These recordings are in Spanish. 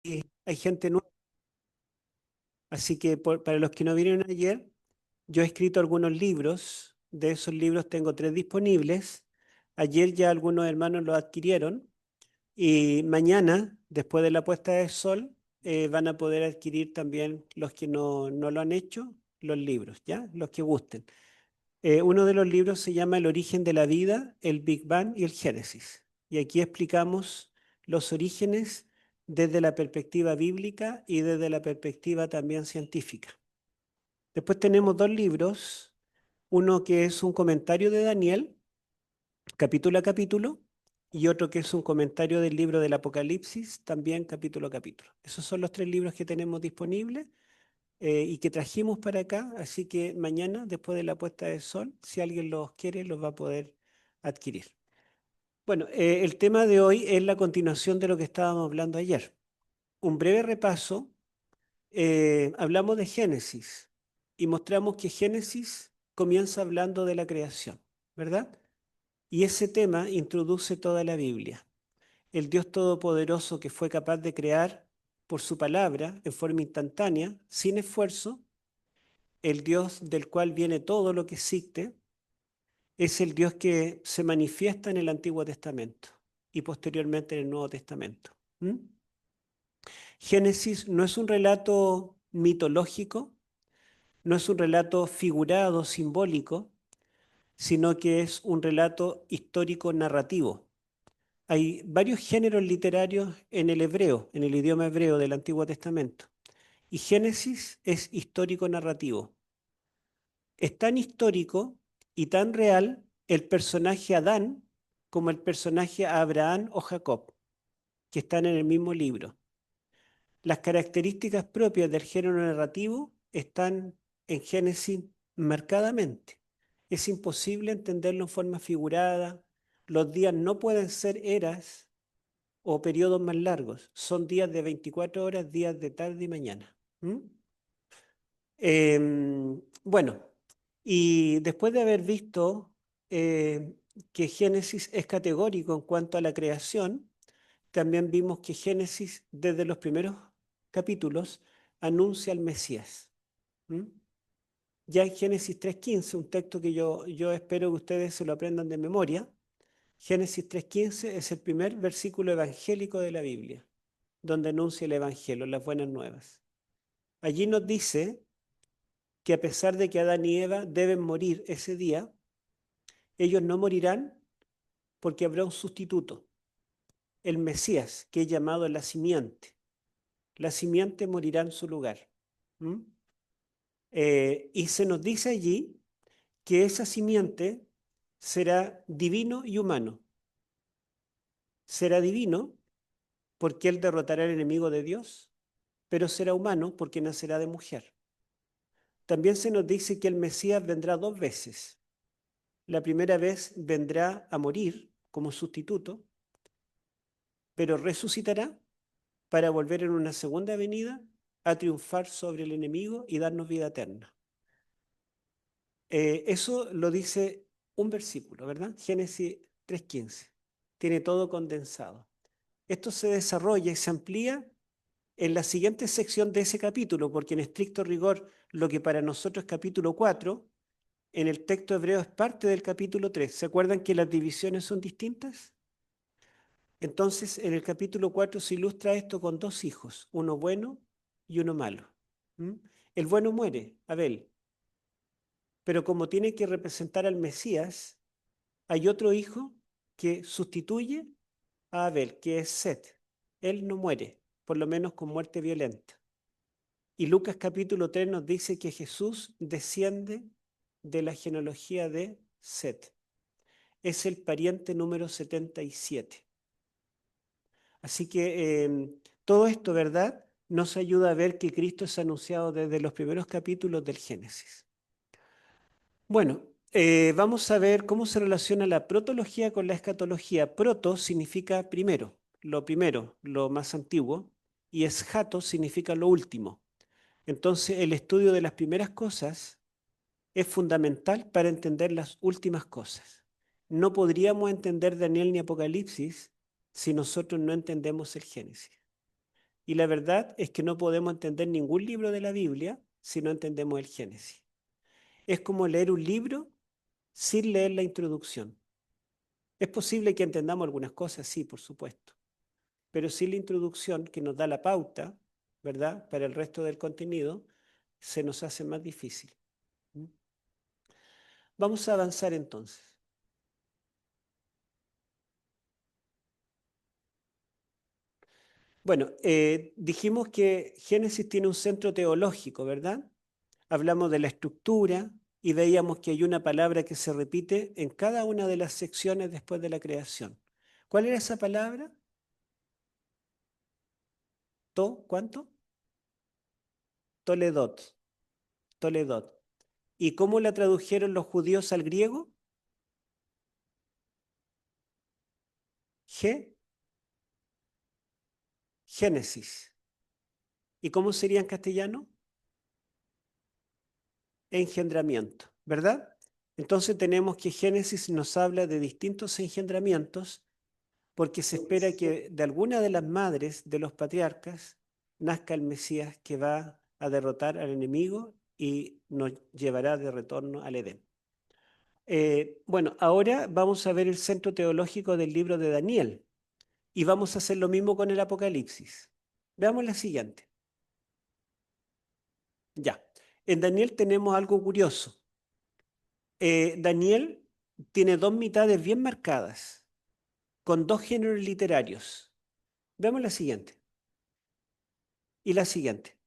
hay gente nueva. Así que para los que no vinieron ayer, yo he escrito algunos libros. De esos libros tengo 3 disponibles. Ayer ya algunos hermanos los adquirieron y mañana, después de la puesta de sol, van a poder adquirir también los que no lo han hecho, los libros, ¿ya? Los que gusten. Uno de los libros se llama El origen de la vida, el Big Bang y el Génesis. Y aquí explicamos los orígenes desde la perspectiva bíblica y desde la perspectiva también científica. Después tenemos 2 libros, uno que es un comentario de Daniel, capítulo a capítulo, y otro que es un comentario del libro del Apocalipsis, también capítulo a capítulo. Esos son los 3 libros que tenemos disponibles y que trajimos para acá, así que mañana, después de la puesta de sol, si alguien los quiere, los va a poder adquirir. Bueno, el tema de hoy es la continuación de lo que estábamos hablando ayer. Un breve repaso, hablamos de Génesis y mostramos que Génesis comienza hablando de la creación, ¿verdad? Y ese tema introduce toda la Biblia. El Dios Todopoderoso que fue capaz de crear por su palabra en forma instantánea, sin esfuerzo, el Dios del cual viene todo lo que existe, es el Dios que se manifiesta en el Antiguo Testamento y posteriormente en el Nuevo Testamento. ¿Mm? Génesis no es un relato mitológico, no es un relato figurado, simbólico, sino que es un relato histórico narrativo. Hay varios géneros literarios en el hebreo, en el idioma hebreo del Antiguo Testamento, y Génesis es histórico narrativo. Es tan histórico y tan real el personaje Adán como el personaje Abraham o Jacob, que están en el mismo libro. Las características propias del género narrativo están en Génesis marcadamente. Es imposible entenderlo en forma figurada. Los días no pueden ser eras o periodos más largos. Son días de 24 horas, días de tarde y mañana. ¿Mm? Bueno, y después de haber visto eh, que Génesis es categórico en cuanto a la creación, también vimos que Génesis, desde los primeros capítulos, anuncia al Mesías. ¿Mm? Ya en Génesis 3.15, un texto que yo espero que ustedes se lo aprendan de memoria, Génesis 3.15 es el primer versículo evangélico de la Biblia, donde anuncia el Evangelio, las buenas nuevas. Allí nos dice que a pesar de que Adán y Eva deben morir ese día, ellos no morirán porque habrá un sustituto, el Mesías, que es llamado la simiente. La simiente morirá en su lugar. ¿Mm? Y se nos dice allí que esa simiente será divino y humano. Será divino porque él derrotará al enemigo de Dios, pero será humano porque nacerá de mujer. También se nos dice que el Mesías vendrá 2 veces. La primera vez vendrá a morir como sustituto, pero resucitará para volver en una segunda venida a triunfar sobre el enemigo y darnos vida eterna. Eso lo dice un versículo, ¿verdad? Génesis 3.15. Tiene todo condensado. Esto se desarrolla y se amplía en la siguiente sección de ese capítulo, porque en estricto rigor lo que para nosotros es capítulo 4, en el texto hebreo es parte del capítulo 3. ¿Se acuerdan que las divisiones son distintas? Entonces, en el capítulo 4 se ilustra esto con 2 hijos, uno bueno y uno malo. ¿Mm? El bueno muere, Abel, pero como tiene que representar al Mesías, hay otro hijo que sustituye a Abel, que es Set. Él no muere, por lo menos con muerte violenta. Y Lucas capítulo 3 nos dice que Jesús desciende de la genealogía de Set. Es el pariente número 77. Así que todo esto, ¿verdad? Nos ayuda a ver que Cristo es anunciado desde los primeros capítulos del Génesis. Bueno, vamos a ver cómo se relaciona la protología con la escatología. Proto significa primero, lo más antiguo, y eschato significa lo último. Entonces, el estudio de las primeras cosas es fundamental para entender las últimas cosas. No podríamos entender Daniel ni Apocalipsis si nosotros no entendemos el Génesis. Y la verdad es que no podemos entender ningún libro de la Biblia si no entendemos el Génesis. Es como leer un libro sin leer la introducción. Es posible que entendamos algunas cosas, sí, por supuesto, pero sin la introducción que nos da la pauta, ¿verdad? Para el resto del contenido, se nos hace más difícil. Vamos a avanzar entonces. Bueno, dijimos que Génesis tiene un centro teológico, ¿verdad? Hablamos de la estructura y veíamos que hay una palabra que se repite en cada una de las secciones después de la creación. ¿Cuál era esa palabra? ¿Cuánto? Toledot. Toledot. ¿Y cómo la tradujeron los judíos al griego? Génesis. ¿Y cómo sería en castellano? Engendramiento, ¿verdad? Entonces tenemos que Génesis nos habla de distintos engendramientos porque se espera que de alguna de las madres de los patriarcas nazca el Mesías que va a derrotar al enemigo y nos llevará de retorno al Edén. Bueno, ahora vamos a ver el centro teológico del libro de Daniel y vamos a hacer lo mismo con el Apocalipsis. Veamos la siguiente. Ya, en Daniel tenemos algo curioso. Daniel tiene dos mitades bien marcadas, con dos géneros literarios. Veamos la siguiente y la siguiente.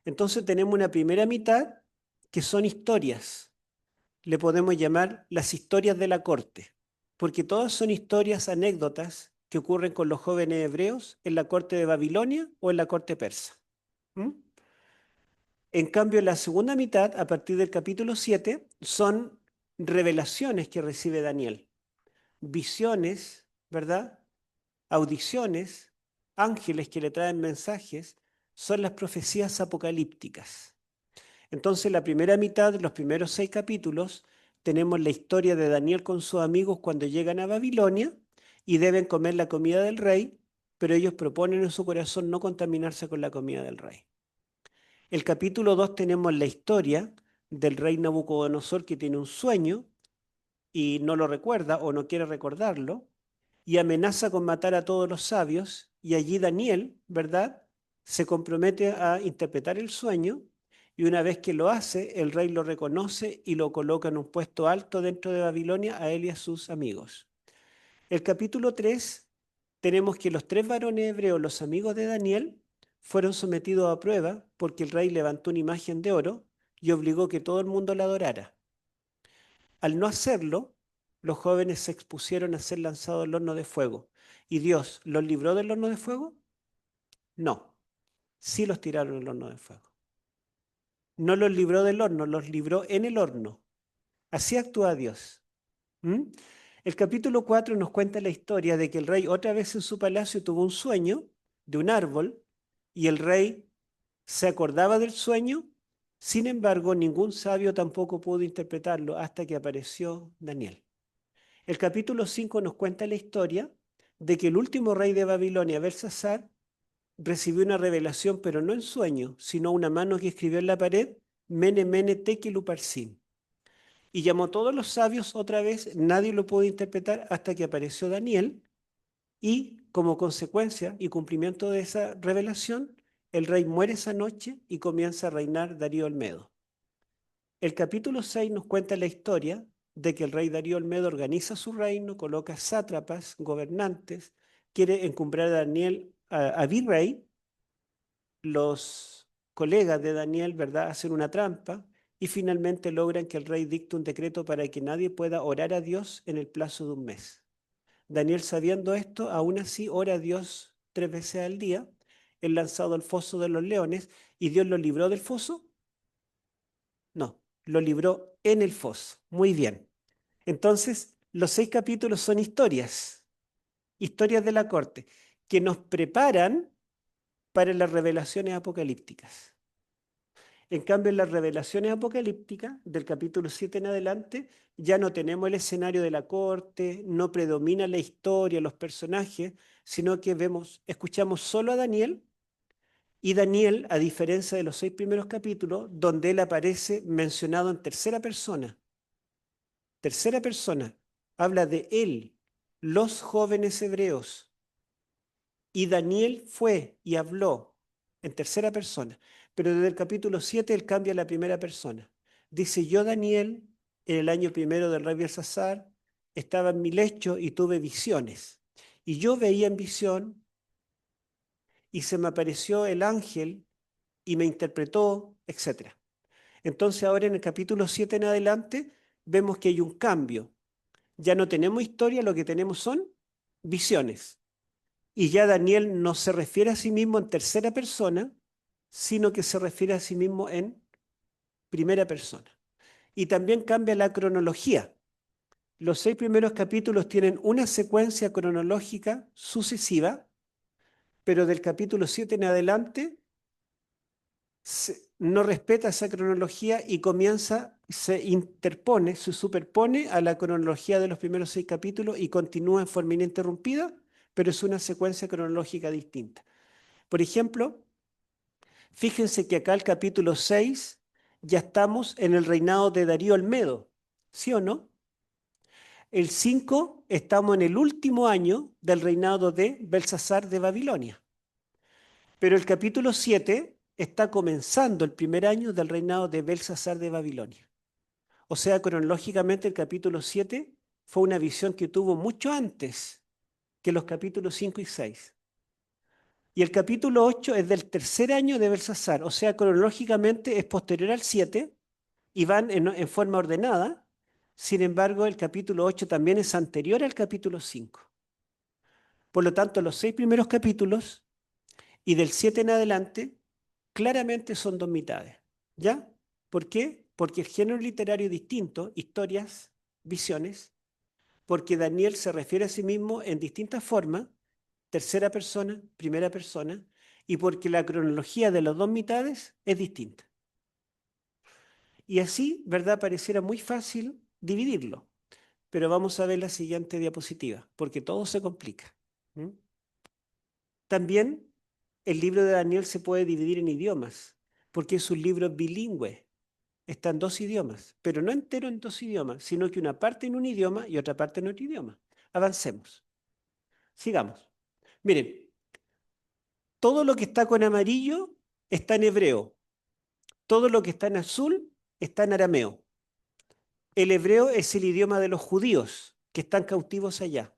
Entonces tenemos una primera mitad que son historias. Le podemos llamar las historias de la corte, porque todas son historias, anécdotas que ocurren con los jóvenes hebreos en la corte de Babilonia o en la corte persa. ¿Mm? En cambio, la segunda mitad, a partir del capítulo 7, son revelaciones que recibe Daniel, visiones, ¿verdad? Audiciones, ángeles que le traen mensajes, son las profecías apocalípticas. Entonces, la primera mitad, los primeros 6 capítulos, tenemos la historia de Daniel con sus amigos cuando llegan a Babilonia y deben comer la comida del rey, pero ellos proponen en su corazón no contaminarse con la comida del rey. El capítulo 2 tenemos la historia del rey Nabucodonosor que tiene un sueño y no lo recuerda o no quiere recordarlo y amenaza con matar a todos los sabios y allí Daniel, ¿verdad? Se compromete a interpretar el sueño y una vez que lo hace, el rey lo reconoce y lo coloca en un puesto alto dentro de Babilonia a él y a sus amigos. El capítulo 3 tenemos que los 3 varones hebreos, los amigos de Daniel, fueron sometidos a prueba porque el rey levantó una imagen de oro y obligó que todo el mundo la adorara. Al no hacerlo, los jóvenes se expusieron a ser lanzados al horno de fuego. ¿Y Dios los libró del horno de fuego? No, sí los tiraron al horno de fuego. No los libró del horno, los libró en el horno. Así actúa Dios. ¿Mm? El capítulo 4 nos cuenta la historia de que el rey otra vez en su palacio tuvo un sueño de un árbol y el rey se acordaba del sueño, sin embargo ningún sabio tampoco pudo interpretarlo hasta que apareció Daniel. El capítulo 5 nos cuenta la historia de que el último rey de Babilonia, Belsasar, recibió una revelación, pero no en sueño, sino una mano que escribió en la pared, Mene, Mene, Tekel, Uparsin. Y llamó a todos los sabios otra vez, nadie lo pudo interpretar hasta que apareció Daniel y como consecuencia y cumplimiento de esa revelación, el rey muere esa noche y comienza a reinar Darío el Medo. El capítulo 6 nos cuenta la historia de que el rey Darío Olmedo organiza su reino, coloca sátrapas, gobernantes, quiere encumbrar a Daniel a virrey, los colegas de Daniel, ¿verdad?, hacen una trampa y finalmente logran que el rey dicte un decreto para que nadie pueda orar a Dios en el plazo de un mes. Daniel, sabiendo esto, aún así ora a Dios 3 veces al día, es lanzado al foso de los leones y Dios lo libró del foso. No, lo libró en el foso. Muy bien. Entonces, los 6 capítulos son historias, historias de la corte, que nos preparan para las revelaciones apocalípticas. En cambio, en las revelaciones apocalípticas, del capítulo 7 en adelante, ya no tenemos el escenario de la corte, no predomina la historia, los personajes, sino que escuchamos solo a Daniel, y Daniel, a diferencia de los 6 primeros capítulos, donde él aparece mencionado en tercera persona, habla de él, los jóvenes hebreos, y Daniel fue y habló en tercera persona, pero desde el capítulo 7 él cambia a la primera persona. Dice, yo Daniel, en el año primero del rey Belsasar, estaba en mi lecho y tuve visiones. Y yo veía en visión y se me apareció el ángel y me interpretó, etcétera. Entonces ahora en el capítulo 7 en adelante vemos que hay un cambio. Ya no tenemos historia, lo que tenemos son visiones. Y ya Daniel no se refiere a sí mismo en tercera persona, sino que se refiere a sí mismo en primera persona. Y también cambia la cronología. Los 6 primeros capítulos tienen una secuencia cronológica sucesiva, pero del capítulo 7 en adelante no respeta esa cronología y se interpone, se superpone a la cronología de los primeros 6 capítulos y continúa en forma ininterrumpida, pero es una secuencia cronológica distinta. Por ejemplo, fíjense que acá el capítulo 6 ya estamos en el reinado de Darío Olmedo, ¿sí o no? El 5 estamos en el último año del reinado de Belsasar de Babilonia. Pero el capítulo 7 está comenzando el primer año del reinado de Belsasar de Babilonia. O sea, cronológicamente el capítulo 7 fue una visión que tuvo mucho antes que los capítulos 5 y 6. Y el capítulo 8 es del tercer año de Belsasar, o sea, cronológicamente es posterior al 7 y van en forma ordenada. Sin embargo, el capítulo 8 también es anterior al capítulo 5. Por lo tanto, los 6 primeros capítulos y del 7 en adelante claramente son dos mitades. ¿Ya? ¿Por qué? Porque el género literario es distinto, historias, visiones, porque Daniel se refiere a sí mismo en distintas formas, tercera persona, primera persona, y porque la cronología de las dos mitades es distinta. Y así, ¿verdad? Pareciera muy fácil dividirlo, pero vamos a ver la siguiente diapositiva, porque todo se complica. ¿Mm? También el libro de Daniel se puede dividir en idiomas, porque es un libro bilingüe. Está en 2 idiomas, pero no entero en 2 idiomas, sino que una parte en un idioma y otra parte en otro idioma. Avancemos. Sigamos. Miren, todo lo que está con amarillo está en hebreo. Todo lo que está en azul está en arameo. El hebreo es el idioma de los judíos que están cautivos allá.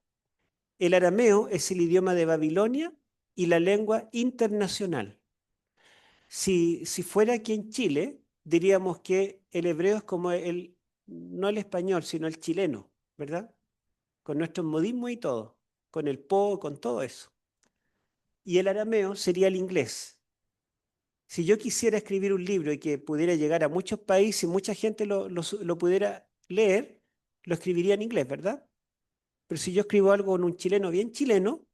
El arameo es el idioma de Babilonia y la lengua internacional. Si fuera aquí en Chile, diríamos que el hebreo es como no el español, sino el chileno, ¿verdad? Con nuestros modismos y todo, con el po, con todo eso. Y el arameo sería el inglés. Si yo quisiera escribir un libro y que pudiera llegar a muchos países y mucha gente lo pudiera leer, lo escribiría en inglés, ¿verdad? Pero si yo escribo algo en un chileno bien chileno,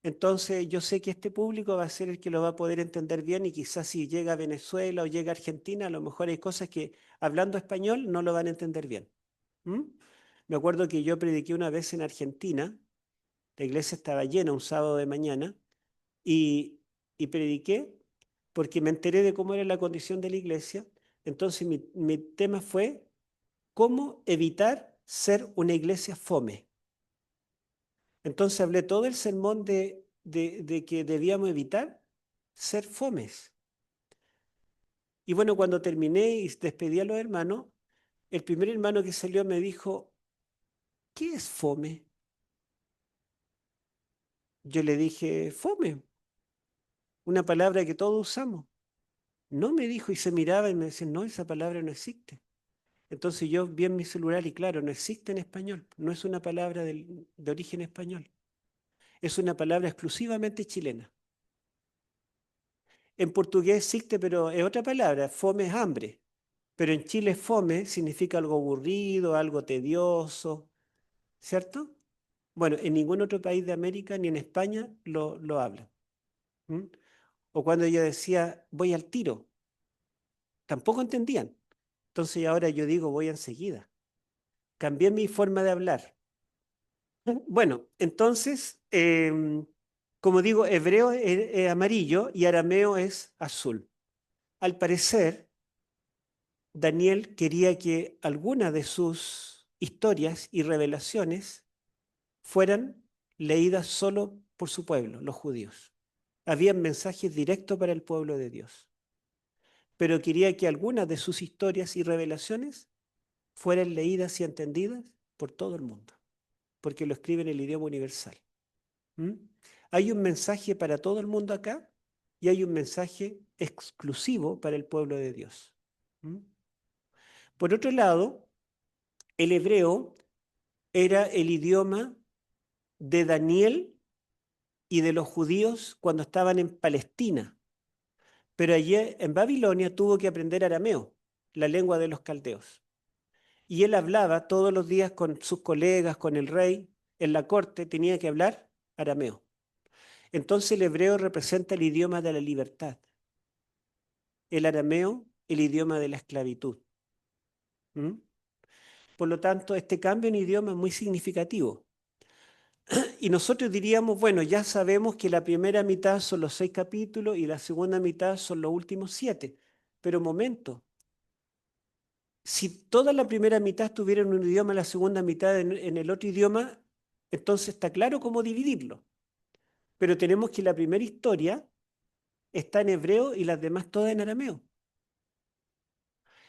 entonces yo sé que este público va a ser el que lo va a poder entender bien y quizás si llega a Venezuela o llega a Argentina, a lo mejor hay cosas que hablando español no lo van a entender bien. ¿Mm? Me acuerdo que yo prediqué una vez en Argentina, la iglesia estaba llena un sábado de mañana y, y prediqué porque me enteré de cómo era la condición de la iglesia. Entonces mi tema fue cómo evitar ser una iglesia fome. Entonces hablé todo el sermón de que debíamos evitar ser fomes. Y bueno, cuando terminé y despedí a los hermanos, el primer hermano que salió me dijo, ¿qué es fome? Yo le dije, fome, una palabra que todos usamos. No, me dijo y se miraba y me decía, no, esa palabra no existe. Entonces yo vi en mi celular y claro, no existe en español, no es una palabra de origen español, es una palabra exclusivamente chilena. En portugués existe, pero es otra palabra, fome es hambre, pero en Chile fome significa algo aburrido, algo tedioso, ¿cierto? Bueno, en ningún otro país de América ni en España lo hablan. ¿Mm? O cuando yo decía, voy al tiro, tampoco entendían. Entonces ahora yo digo, voy enseguida. Cambié mi forma de hablar. Bueno, entonces, Como digo, hebreo es amarillo y arameo es azul. Al parecer, Daniel quería que algunas de sus historias y revelaciones fueran leídas solo por su pueblo, los judíos. Habían mensajes directos para el pueblo de Dios, pero quería que algunas de sus historias y revelaciones fueran leídas y entendidas por todo el mundo, porque lo escribe en el idioma universal. ¿Mm? Hay un mensaje para todo el mundo acá y hay un mensaje exclusivo para el pueblo de Dios. ¿Mm? Por otro lado, el hebreo era el idioma de Daniel y de los judíos cuando estaban en Palestina, pero allí en Babilonia tuvo que aprender arameo, la lengua de los caldeos. Y él hablaba todos los días con sus colegas, con el rey, en la corte tenía que hablar arameo. Entonces el hebreo representa el idioma de la libertad, el arameo el idioma de la esclavitud. ¿Mm? Por lo tanto, este cambio en idioma es muy significativo. Y nosotros diríamos, bueno, ya sabemos que la primera mitad son los 6 capítulos y la segunda mitad son los últimos 7. Pero momento, si toda la primera mitad estuviera en un idioma, la segunda mitad en el otro idioma, entonces está claro cómo dividirlo. Pero tenemos que la primera historia está en hebreo y las demás todas en arameo.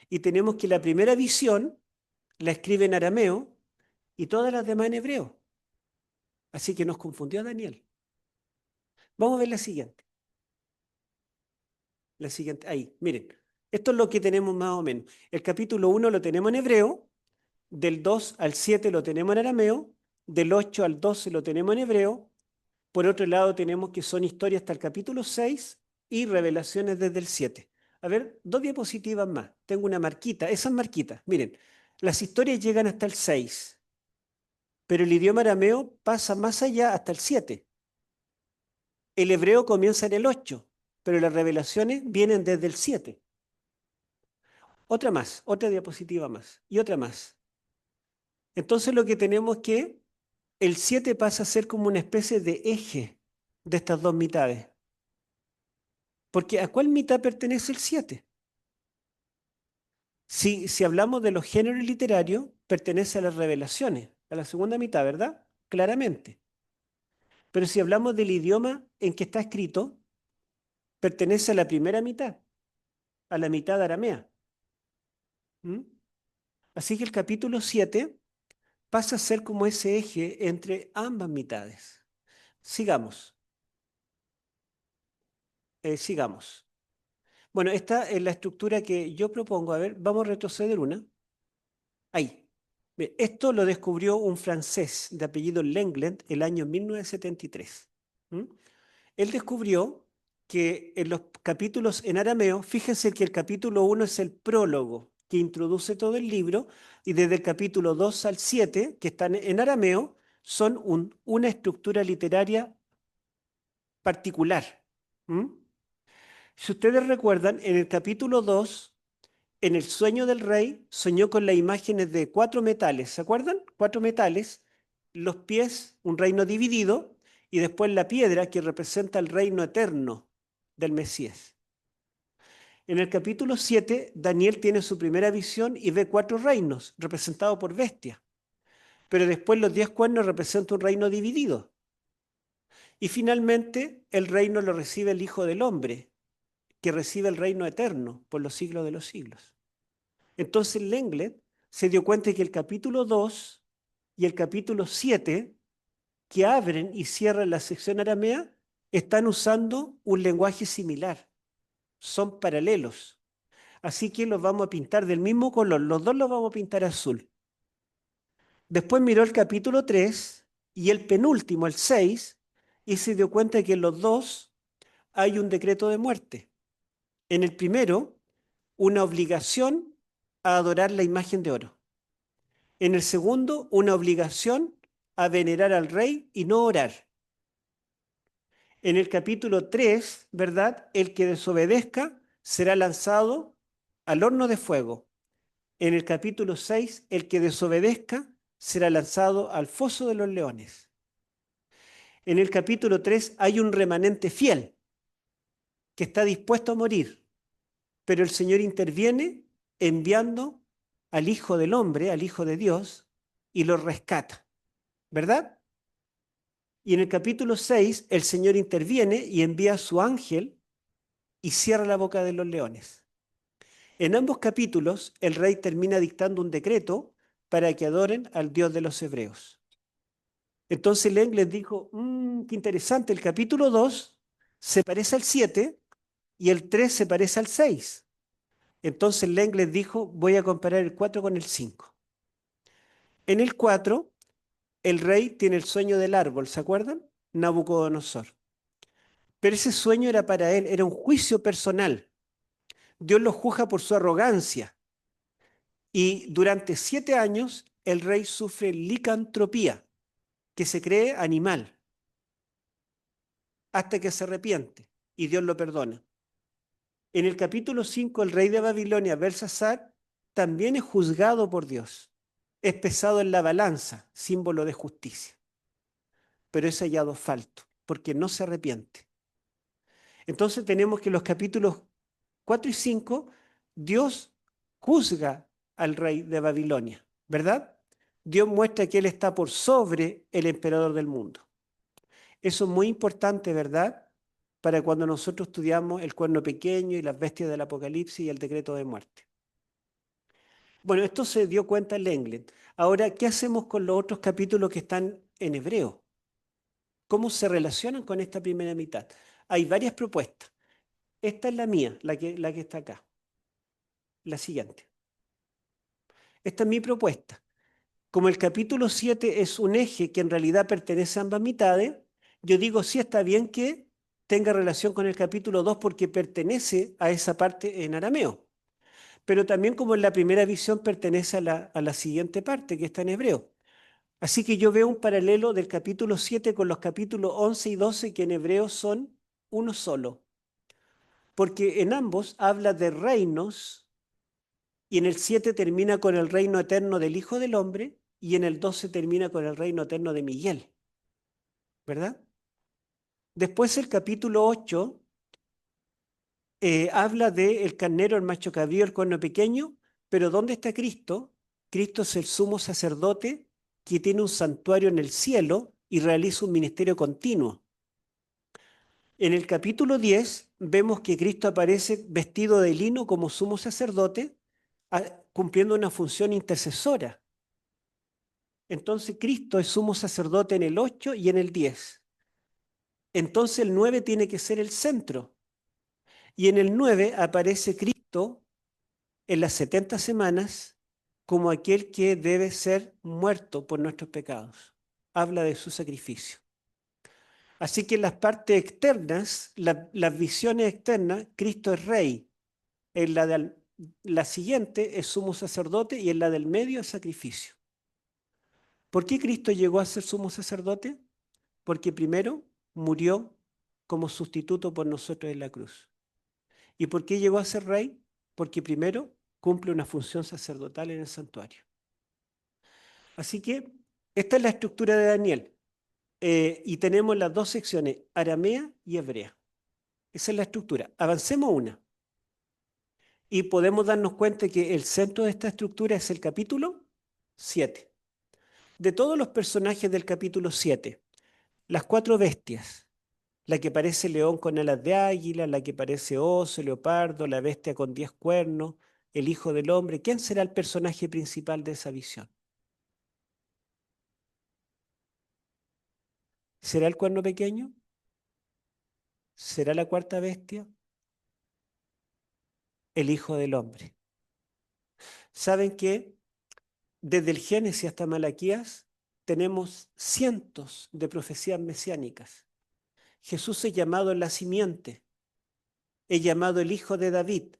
Y tenemos que la primera visión la escribe en arameo y todas las demás en hebreo. Así que nos confundió Daniel. Vamos a ver la siguiente. La siguiente, ahí, miren. Esto es lo que tenemos más o menos. El capítulo 1 lo tenemos en hebreo, del 2 al 7 lo tenemos en arameo, del 8 al 12 lo tenemos en hebreo. Por otro lado, tenemos que son historias hasta el capítulo 6 y revelaciones desde el 7. A ver, 2 diapositivas más. Tengo una marquita, esas marquitas. Miren, las historias llegan hasta el 6, pero el idioma arameo pasa más allá hasta el 7. El hebreo comienza en el 8, pero las revelaciones vienen desde el 7. Otra más, otra diapositiva más y otra más. Entonces lo que tenemos es que el 7 pasa a ser como una especie de eje de estas dos mitades. Porque ¿a cuál mitad pertenece el 7? Si hablamos de los géneros literarios, pertenece a las revelaciones, a la segunda mitad, ¿verdad? Claramente. Pero si hablamos del idioma en que está escrito, pertenece a la primera mitad, a la mitad aramea. ¿Mm? Así que el capítulo 7 pasa a ser como ese eje entre ambas mitades. Sigamos, sigamos. Bueno, esta es la estructura que yo propongo. A ver, vamos a retroceder una. Ahí. Bien, esto lo descubrió un francés de apellido Lenglet el año 1973. ¿Mm? Él descubrió que en los capítulos en arameo, fíjense que el capítulo 1 es el prólogo que introduce todo el libro, y desde el capítulo 2 al 7, que están en arameo, son una estructura literaria particular. ¿Mm? Si ustedes recuerdan, en el capítulo 2, en el sueño del rey, soñó con las imágenes de 4 metales. ¿Se acuerdan? 4 metales, los pies, un reino dividido, y después la piedra que representa el reino eterno del Mesías. En el capítulo 7, Daniel tiene su primera visión y ve 4 reinos representados por bestias. Pero después los 10 cuernos representan un reino dividido. Y finalmente el reino lo recibe el Hijo del Hombre, que recibe el reino eterno por los siglos de los siglos. Entonces Lenglet se dio cuenta de que el capítulo 2 y el capítulo 7, que abren y cierran la sección aramea, están usando un lenguaje similar. Son paralelos. Así que los vamos a pintar del mismo color. Los dos los vamos a pintar azul. Después miró el capítulo 3 y el penúltimo, el 6, y se dio cuenta de que en los dos hay un decreto de muerte. En el primero, una obligación a adorar la imagen de oro. En el segundo, una obligación a venerar al rey y no orar. En el capítulo 3, ¿verdad? El que desobedezca será lanzado al horno de fuego. En el capítulo 6, el que desobedezca será lanzado al foso de los leones. En el capítulo 3 hay un remanente fiel que está dispuesto a morir, pero el Señor interviene enviando al Hijo del Hombre, al Hijo de Dios, y lo rescata, ¿verdad? Y en el capítulo 6 el Señor interviene y envía a su ángel y cierra la boca de los leones. En ambos capítulos el rey termina dictando un decreto para que adoren al Dios de los hebreos. Entonces Lenk les dijo, qué interesante, el capítulo 2 se parece al 7 y el 3 se parece al 6. Entonces Lenk les dijo, voy a comparar el 4 con el 5. En el 4, el rey tiene el sueño del árbol, ¿se acuerdan? Nabucodonosor. Pero ese sueño era para él, era un juicio personal. Dios lo juzga por su arrogancia. Y durante 7 años, el rey sufre licantropía, que se cree animal, hasta que se arrepiente y Dios lo perdona. En el capítulo 5, el rey de Babilonia, Belsasar, también es juzgado por Dios. Es pesado en la balanza, símbolo de justicia, pero es hallado falto, porque no se arrepiente. Entonces tenemos que en los capítulos 4 y 5, Dios juzga al rey de Babilonia, ¿verdad? Dios muestra que él está por sobre el emperador del mundo. Eso es muy importante, ¿verdad? Para cuando nosotros estudiamos el cuerno pequeño y las bestias del Apocalipsis y el decreto de muerte. Bueno, esto se dio cuenta Lenglen. Ahora, ¿qué hacemos con los otros capítulos que están en hebreo? ¿Cómo se relacionan con esta primera mitad? Hay varias propuestas. Esta es la mía, la que está acá. La siguiente. Esta es mi propuesta. Como el capítulo 7 es un eje que en realidad pertenece a ambas mitades, yo digo sí está bien que tenga relación con el capítulo 2 porque pertenece a esa parte en arameo. Pero también como en la primera visión pertenece a la siguiente parte que está en hebreo. Así que yo veo un paralelo del capítulo 7 con los capítulos 11 y 12 que en hebreo son uno solo. Porque en ambos habla de reinos y en el 7 termina con el reino eterno del Hijo del Hombre y en el 12 termina con el reino eterno de Miguel, ¿verdad? Después el capítulo 8 habla del carnero, el macho cabrío, el cuerno pequeño, pero ¿dónde está Cristo? Cristo es el sumo sacerdote que tiene un santuario en el cielo y realiza un ministerio continuo. En el capítulo 10 vemos que Cristo aparece vestido de lino como sumo sacerdote, cumpliendo una función intercesora. Entonces Cristo es sumo sacerdote en el 8 y en el 10. Entonces el 9 tiene que ser el centro. Y en el 9 aparece Cristo en las 70 semanas como aquel que debe ser muerto por nuestros pecados. Habla de su sacrificio. Así que en las partes externas, las visiones externas, Cristo es rey. En la siguiente es sumo sacerdote y en la del medio es sacrificio. ¿Por qué Cristo llegó a ser sumo sacerdote? Porque primero murió como sustituto por nosotros en la cruz. ¿Y por qué llegó a ser rey? Porque primero cumple una función sacerdotal en el santuario. Así que esta es la estructura de Daniel. Y tenemos las dos secciones, aramea y hebrea. Esa es la estructura. Avancemos una. Y podemos darnos cuenta que el centro de esta estructura es el capítulo 7. De todos los personajes del capítulo 7, las 4 bestias, la que parece león con alas de águila, la que parece oso, leopardo, la bestia con 10 cuernos, el hijo del hombre, ¿quién será el personaje principal de esa visión? ¿Será el cuerno pequeño? ¿Será la cuarta bestia? El hijo del hombre. ¿Saben qué? Desde el Génesis hasta Malaquías tenemos cientos de profecías mesiánicas. Jesús es llamado la simiente, es llamado el hijo de David,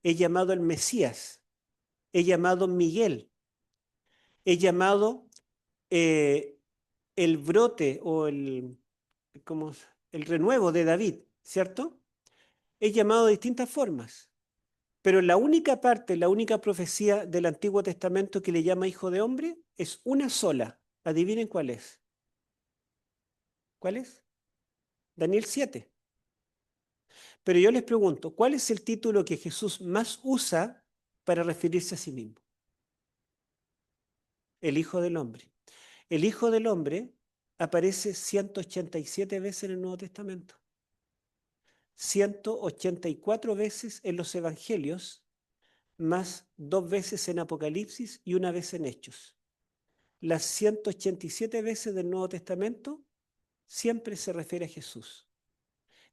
es llamado el Mesías, es llamado Miguel, es llamado eh, el brote o ¿cómo? El renuevo de David, ¿cierto? Es llamado de distintas formas. Pero la única parte, la única profecía del Antiguo Testamento que le llama hijo de hombre es una sola. Adivinen cuál es. ¿Cuál es? Daniel 7. Pero yo les pregunto, ¿cuál es el título que Jesús más usa para referirse a sí mismo? El Hijo del Hombre. El Hijo del Hombre aparece 187 veces en el Nuevo Testamento, 184 veces en los Evangelios, más 2 veces en Apocalipsis y una vez en Hechos. Las 187 veces del Nuevo Testamento siempre se refiere a Jesús.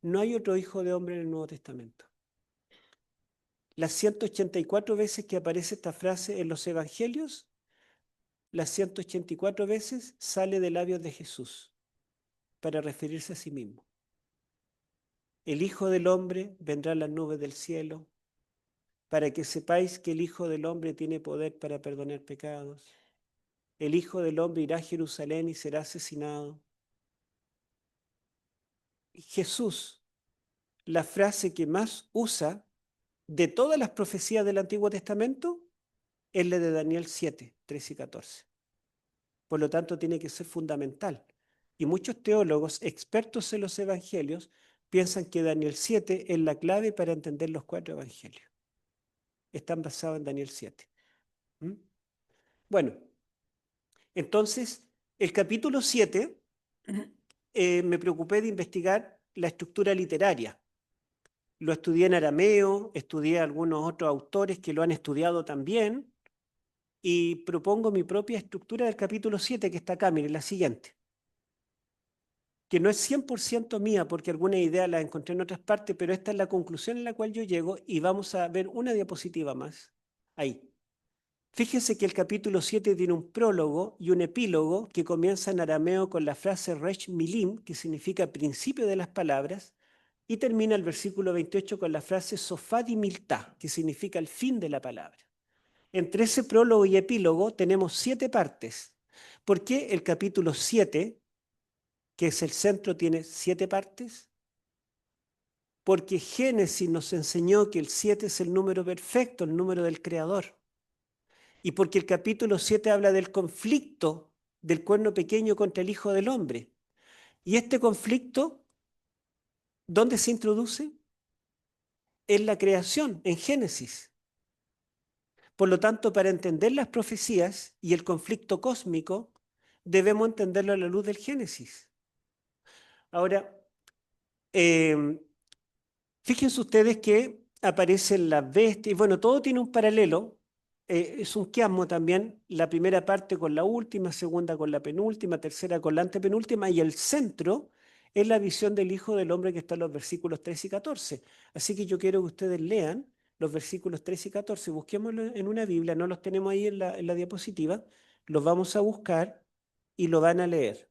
No hay otro Hijo de Hombre en el Nuevo Testamento. Las 184 veces que aparece esta frase en los Evangelios, las 184 veces sale de labios de Jesús para referirse a sí mismo. El Hijo del Hombre vendrá en las nubes del cielo, para que sepáis que el Hijo del Hombre tiene poder para perdonar pecados. El Hijo del Hombre irá a Jerusalén y será asesinado. Jesús, la frase que más usa de todas las profecías del Antiguo Testamento es la de Daniel 7, 13 y 14. Por lo tanto, tiene que ser fundamental. Y muchos teólogos expertos en los evangelios piensan que Daniel 7 es la clave para entender los 4 evangelios. Están basados en Daniel 7. ¿Mm? Bueno, entonces, el capítulo 7, me preocupé de investigar la estructura literaria. Lo estudié en arameo, estudié a algunos otros autores que lo han estudiado también, y propongo mi propia estructura del capítulo 7 que está acá, miren, la siguiente, que no es 100% mía porque algunas ideas las encontré en otras partes, pero esta es la conclusión en la cual yo llego y vamos a ver una diapositiva más. Ahí. Fíjense que el capítulo 7 tiene un prólogo y un epílogo que comienza en arameo con la frase Resh Milim, que significa principio de las palabras, y termina el versículo 28 con la frase Sofadi Miltá, que significa el fin de la palabra. Entre ese prólogo y epílogo tenemos 7 partes. ¿Por qué el capítulo 7, que es el centro, tiene 7 partes? Porque Génesis nos enseñó que el 7 es el número perfecto, el número del Creador. Y porque el capítulo 7 habla del conflicto del cuerno pequeño contra el Hijo del Hombre. Y este conflicto, ¿dónde se introduce? En la creación, en Génesis. Por lo tanto, para entender las profecías y el conflicto cósmico, debemos entenderlo a la luz del Génesis. Ahora, eh, fíjense ustedes que aparecen las bestias, y bueno, todo tiene un paralelo, es un quiasmo también, la primera parte con la última, segunda con la penúltima, tercera con la antepenúltima, y el centro es la visión del Hijo del Hombre que está en los versículos 13 y 14. Así que yo quiero que ustedes lean los versículos 13 y 14, busquémoslo en una Biblia, no los tenemos ahí en la diapositiva, los vamos a buscar y lo van a leer.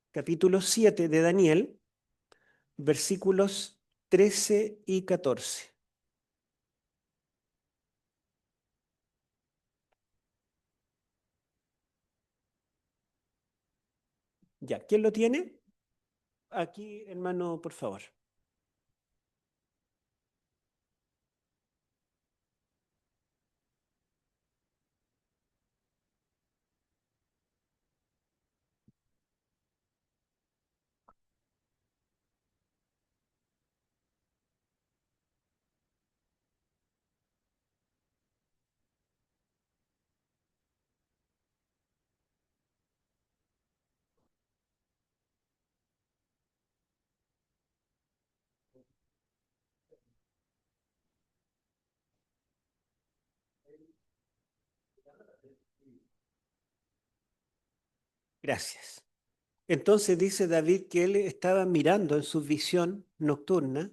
Capítulo 7 de Daniel, versículos 13 y 14. Ya, ¿quién lo tiene? Aquí, hermano, por favor. Gracias. Entonces dice David que él estaba mirando en su visión nocturna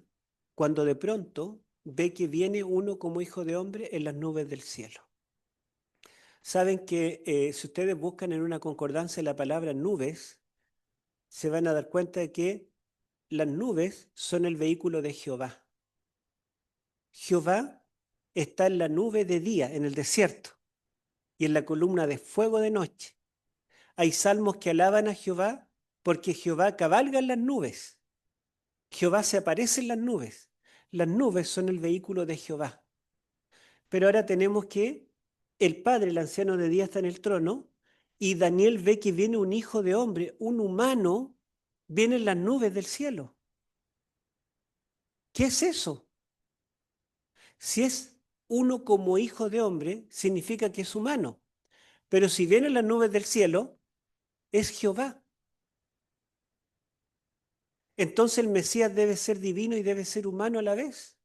cuando de pronto ve que viene uno como hijo de hombre en las nubes del cielo. Saben que si ustedes buscan en una concordancia la palabra nubes, se van a dar cuenta de que las nubes son el vehículo de Jehová. Jehová está en la nube de día, en el desierto, y en la columna de fuego de noche. Hay salmos que alaban a Jehová porque Jehová cabalga en las nubes. Jehová se aparece en las nubes. Las nubes son el vehículo de Jehová. Pero ahora tenemos que el Padre, el anciano de día, está en el trono y Daniel ve que viene un hijo de hombre, un humano, viene en las nubes del cielo. ¿Qué es eso? Si es uno como hijo de hombre, significa que es humano. Pero si viene en las nubes del cielo, es Jehová. Entonces el Mesías debe ser divino y debe ser humano a la vez.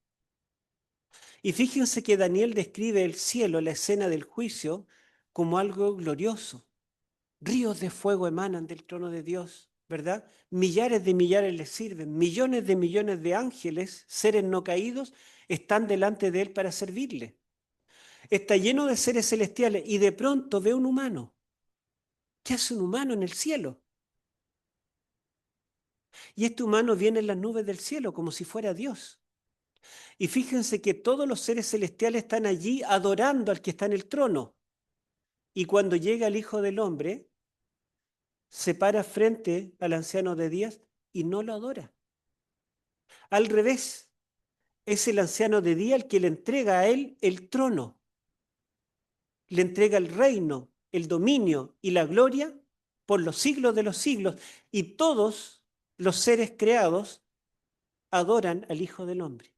Y fíjense que Daniel describe el cielo, la escena del juicio, como algo glorioso. Ríos de fuego emanan del trono de Dios, ¿verdad? Millares de millares le sirven, millones de ángeles, seres no caídos, están delante de él para servirle. Está lleno de seres celestiales y de pronto ve un humano. ¿Qué hace un humano en el cielo? Y este humano viene en las nubes del cielo como si fuera Dios. Y fíjense que todos los seres celestiales están allí adorando al que está en el trono. Y cuando llega el Hijo del Hombre, se para frente al anciano de días y no lo adora. Al revés, es el anciano de día el que le entrega a él el trono, le entrega el reino, el dominio y la gloria por los siglos de los siglos. Y todos los seres creados adoran al Hijo del Hombre.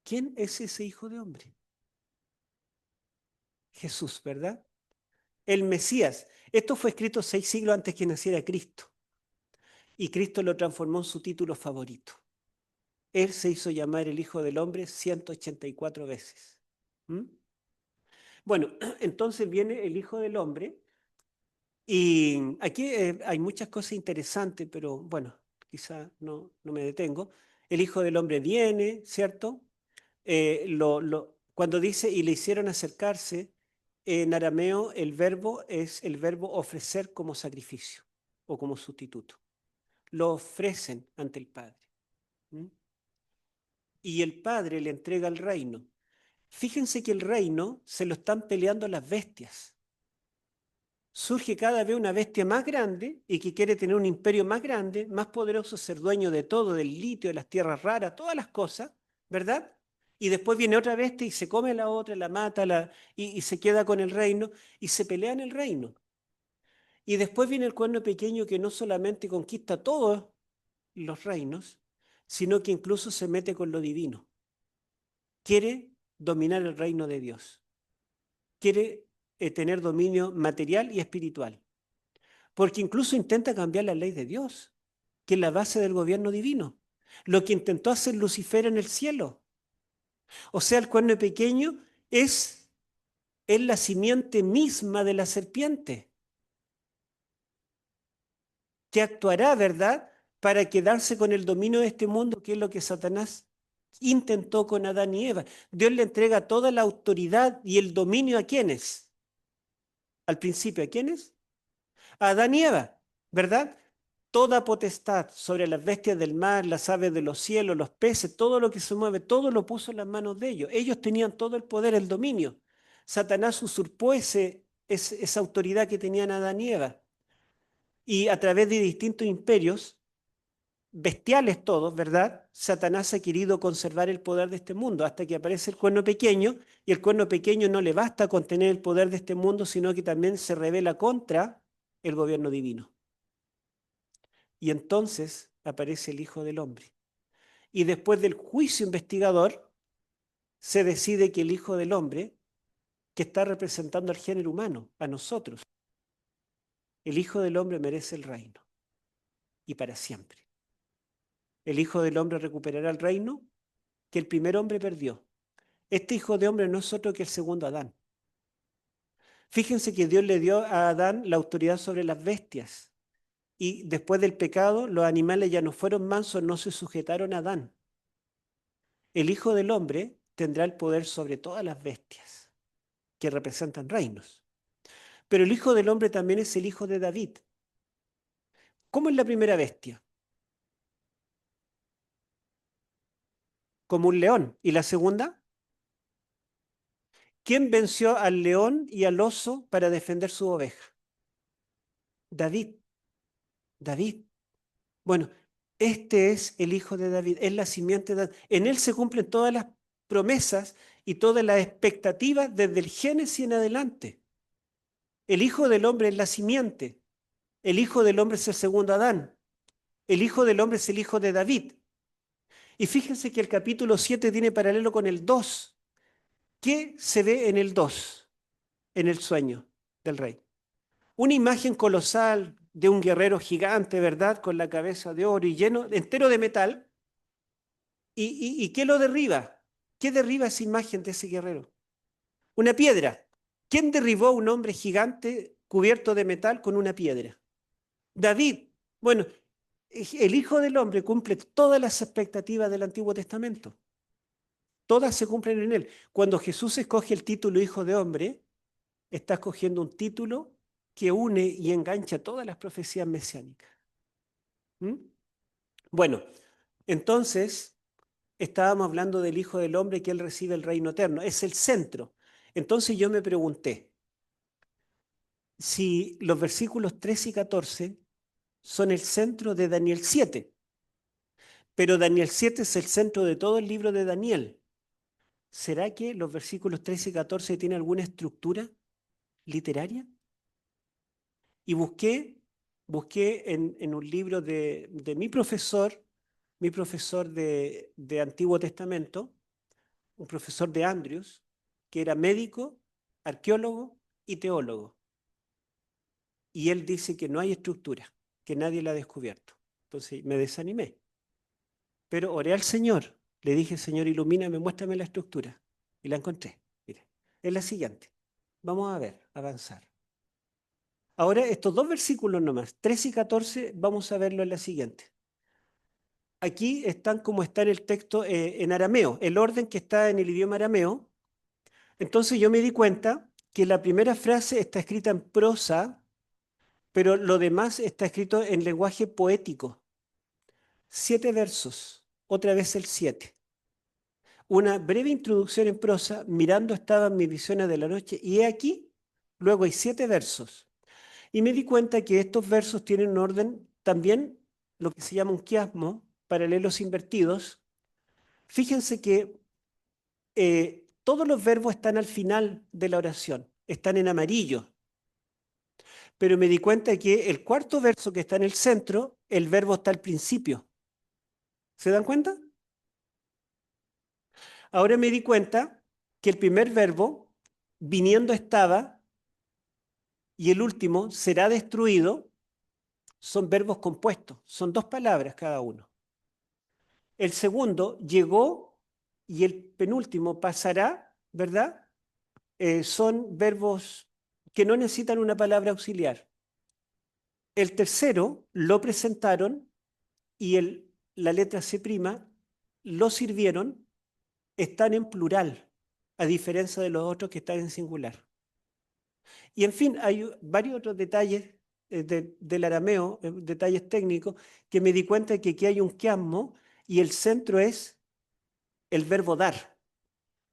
¿Quién es ese Hijo de Hombre? Jesús, ¿verdad? El Mesías. Esto fue escrito 6 siglos antes que naciera Cristo. Y Cristo lo transformó en su título favorito. Él se hizo llamar el Hijo del Hombre 184 veces. ¿Mm? Bueno, entonces viene el Hijo del Hombre y aquí hay muchas cosas interesantes, pero bueno, quizá no me detengo. El Hijo del Hombre viene, ¿cierto? Cuando dice y le hicieron acercarse, en arameo el verbo es el verbo ofrecer como sacrificio o como sustituto. Lo ofrecen ante el Padre. ¿Mm? Y el Padre le entrega el reino. Fíjense que el reino se lo están peleando las bestias. Surge cada vez una bestia más grande y que quiere tener un imperio más grande, más poderoso, ser dueño de todo, del litio, de las tierras raras, todas las cosas, ¿verdad? Y después viene otra bestia y se come a la otra, la mata y se queda con el reino y se pelea en el reino. Y después viene el cuerno pequeño que no solamente conquista todos los reinos, sino que incluso se mete con lo divino. Quiere dominar el reino de Dios. Quiere tener dominio material y espiritual. Porque incluso intenta cambiar la ley de Dios, que es la base del gobierno divino. Lo que intentó hacer Lucifer en el cielo. O sea, el cuerno pequeño es la simiente misma de la serpiente, que actuará, ¿verdad?, para quedarse con el dominio de este mundo, que es lo que Satanás intentó con Adán y Eva. Dios le entrega toda la autoridad y el dominio a ¿quiénes? Al principio, ¿a quiénes? A Adán y Eva, ¿verdad? Toda potestad sobre las bestias del mar, las aves de los cielos, los peces, todo lo que se mueve, todo lo puso en las manos de ellos. Ellos tenían todo el poder, el dominio. Satanás usurpó esa autoridad que tenían Adán y Eva. Y a través de distintos imperios, bestiales todos, ¿verdad? Satanás ha querido conservar el poder de este mundo hasta que aparece el cuerno pequeño y el cuerno pequeño no le basta con tener el poder de este mundo, sino que también se revela contra el gobierno divino. Y entonces aparece el Hijo del Hombre. Y después del juicio investigador, se decide que el Hijo del Hombre, que está representando al género humano, a nosotros, el Hijo del Hombre merece el reino. Y para siempre. El Hijo del Hombre recuperará el reino que el primer hombre perdió. Este Hijo de Hombre no es otro que el segundo Adán. Fíjense que Dios le dio a Adán la autoridad sobre las bestias. Y después del pecado, los animales ya no fueron mansos, no se sujetaron a Adán. El Hijo del Hombre tendrá el poder sobre todas las bestias que representan reinos. Pero el Hijo del Hombre también es el hijo de David. ¿Cómo es la primera bestia? Como un león. ¿Y la segunda? ¿Quién venció al león y al oso para defender su oveja? David. David. Bueno, este es el hijo de David, es la simiente de David. En él se cumplen todas las promesas y todas las expectativas desde el Génesis en adelante. El Hijo del Hombre es la simiente. El Hijo del Hombre es el segundo Adán. El Hijo del Hombre es el Hijo de David. Y fíjense que el capítulo 7 tiene paralelo con el 2. ¿Qué se ve en el 2? En el sueño del rey. Una imagen colosal de un guerrero gigante, ¿verdad? Con la cabeza de oro y lleno, entero de metal. ¿Y qué lo derriba? ¿Qué derriba esa imagen de ese guerrero? Una piedra. ¿Quién derribó a un hombre gigante cubierto de metal con una piedra? David. Bueno, el Hijo del Hombre cumple todas las expectativas del Antiguo Testamento. Todas se cumplen en él. Cuando Jesús escoge el título Hijo de Hombre, está escogiendo un título que une y engancha todas las profecías mesiánicas. ¿Mm? Bueno, entonces estábamos hablando del Hijo del Hombre que él recibe el reino eterno. Es el centro. Entonces yo me pregunté si los versículos 13 y 14 son el centro de Daniel 7, pero Daniel 7 es el centro de todo el libro de Daniel. ¿Será que los versículos 13 y 14 tienen alguna estructura literaria? Y busqué en un libro de mi profesor de Antiguo Testamento, un profesor de Andrews, que era médico, arqueólogo y teólogo. Y él dice que no hay estructura, que nadie la ha descubierto. Entonces me desanimé. Pero oré al Señor, le dije, Señor, ilumíname, muéstrame la estructura. Y la encontré. Mire, es la siguiente. Vamos a ver, avanzar. Ahora, estos dos versículos nomás, 13 y 14, vamos a verlo en la siguiente. Aquí están como está en el texto en arameo, el orden que está en el idioma arameo. Entonces yo me di cuenta que la primera frase está escrita en prosa, pero lo demás está escrito en lenguaje poético. 7 versos, otra vez el 7. Una breve introducción en prosa, mirando estaban mis visiones de la noche, y he aquí, luego hay 7 versos. Y me di cuenta que estos versos tienen un orden también, lo que se llama un quiasmo, paralelos invertidos. Fíjense que todos los verbos están al final de la oración, están en amarillo, pero me di cuenta que el cuarto verso que está en el centro, el verbo está al principio. ¿Se dan cuenta? Ahora me di cuenta que el primer verbo, viniendo estaba, y el último, será destruido, son verbos compuestos, son 2 palabras cada uno. El segundo, llegó, y el penúltimo, pasará, ¿verdad? Son verbos que no necesitan una palabra auxiliar. El tercero, lo presentaron, y la letra C', lo sirvieron, están en plural, a diferencia de los otros que están en singular. Y en fin, hay varios otros detalles del arameo, detalles técnicos, que me di cuenta de que aquí hay un quiasmo y el centro es el verbo dar.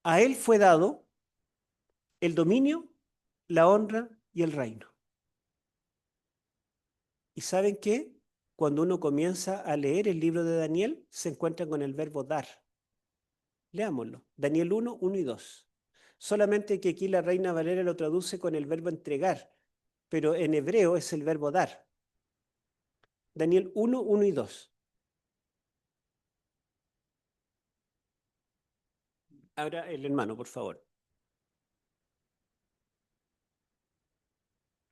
A él fue dado el dominio, la honra y el reino. ¿Y saben qué? Cuando uno comienza a leer el libro de Daniel, se encuentra con el verbo dar. Leámoslo. Daniel 1, 1 y 2. Solamente que aquí la Reina Valera lo traduce con el verbo entregar, pero en hebreo es el verbo dar. Daniel 1, 1 y 2. Ahora el hermano, por favor.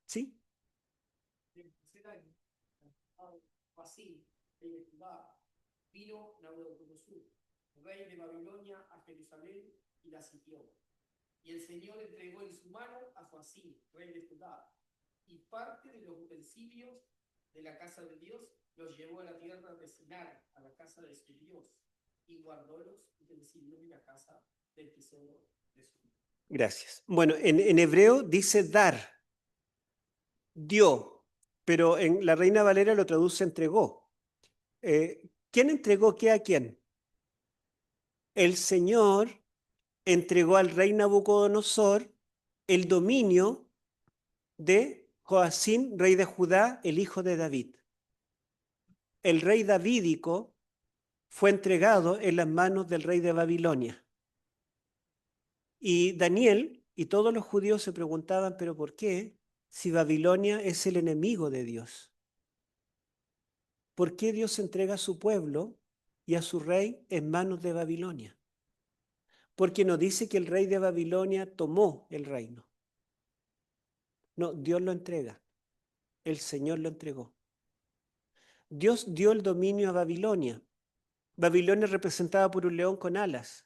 ¿Sí? Así, rey de Judá, vino Nabucodonosor, rey de Babilonia, a Jerusalén y la sitió. Y el Señor entregó en su mano a Joacim, rey de Judá, y parte de los utensilios de la casa de Dios los llevó a la tierra de Sinar, a la casa de su Dios, y guardó los utensilios de la casa del tesoro de su Dios. Gracias. Bueno, en hebreo dice dar, dio, pero en la Reina Valera lo traduce entregó. ¿Quién entregó qué a quién? El Señor entregó al rey Nabucodonosor el dominio de Joacim, rey de Judá, el hijo de David. El rey davídico fue entregado en las manos del rey de Babilonia. Y Daniel y todos los judíos se preguntaban, ¿pero por qué? si Babilonia es el enemigo de Dios? ¿Por qué Dios entrega a su pueblo y a su rey en manos de Babilonia? Porque no dice que el rey de Babilonia tomó el reino. No, Dios lo entrega. El Señor lo entregó. Dios dio el dominio a Babilonia. Babilonia es representada por un león con alas.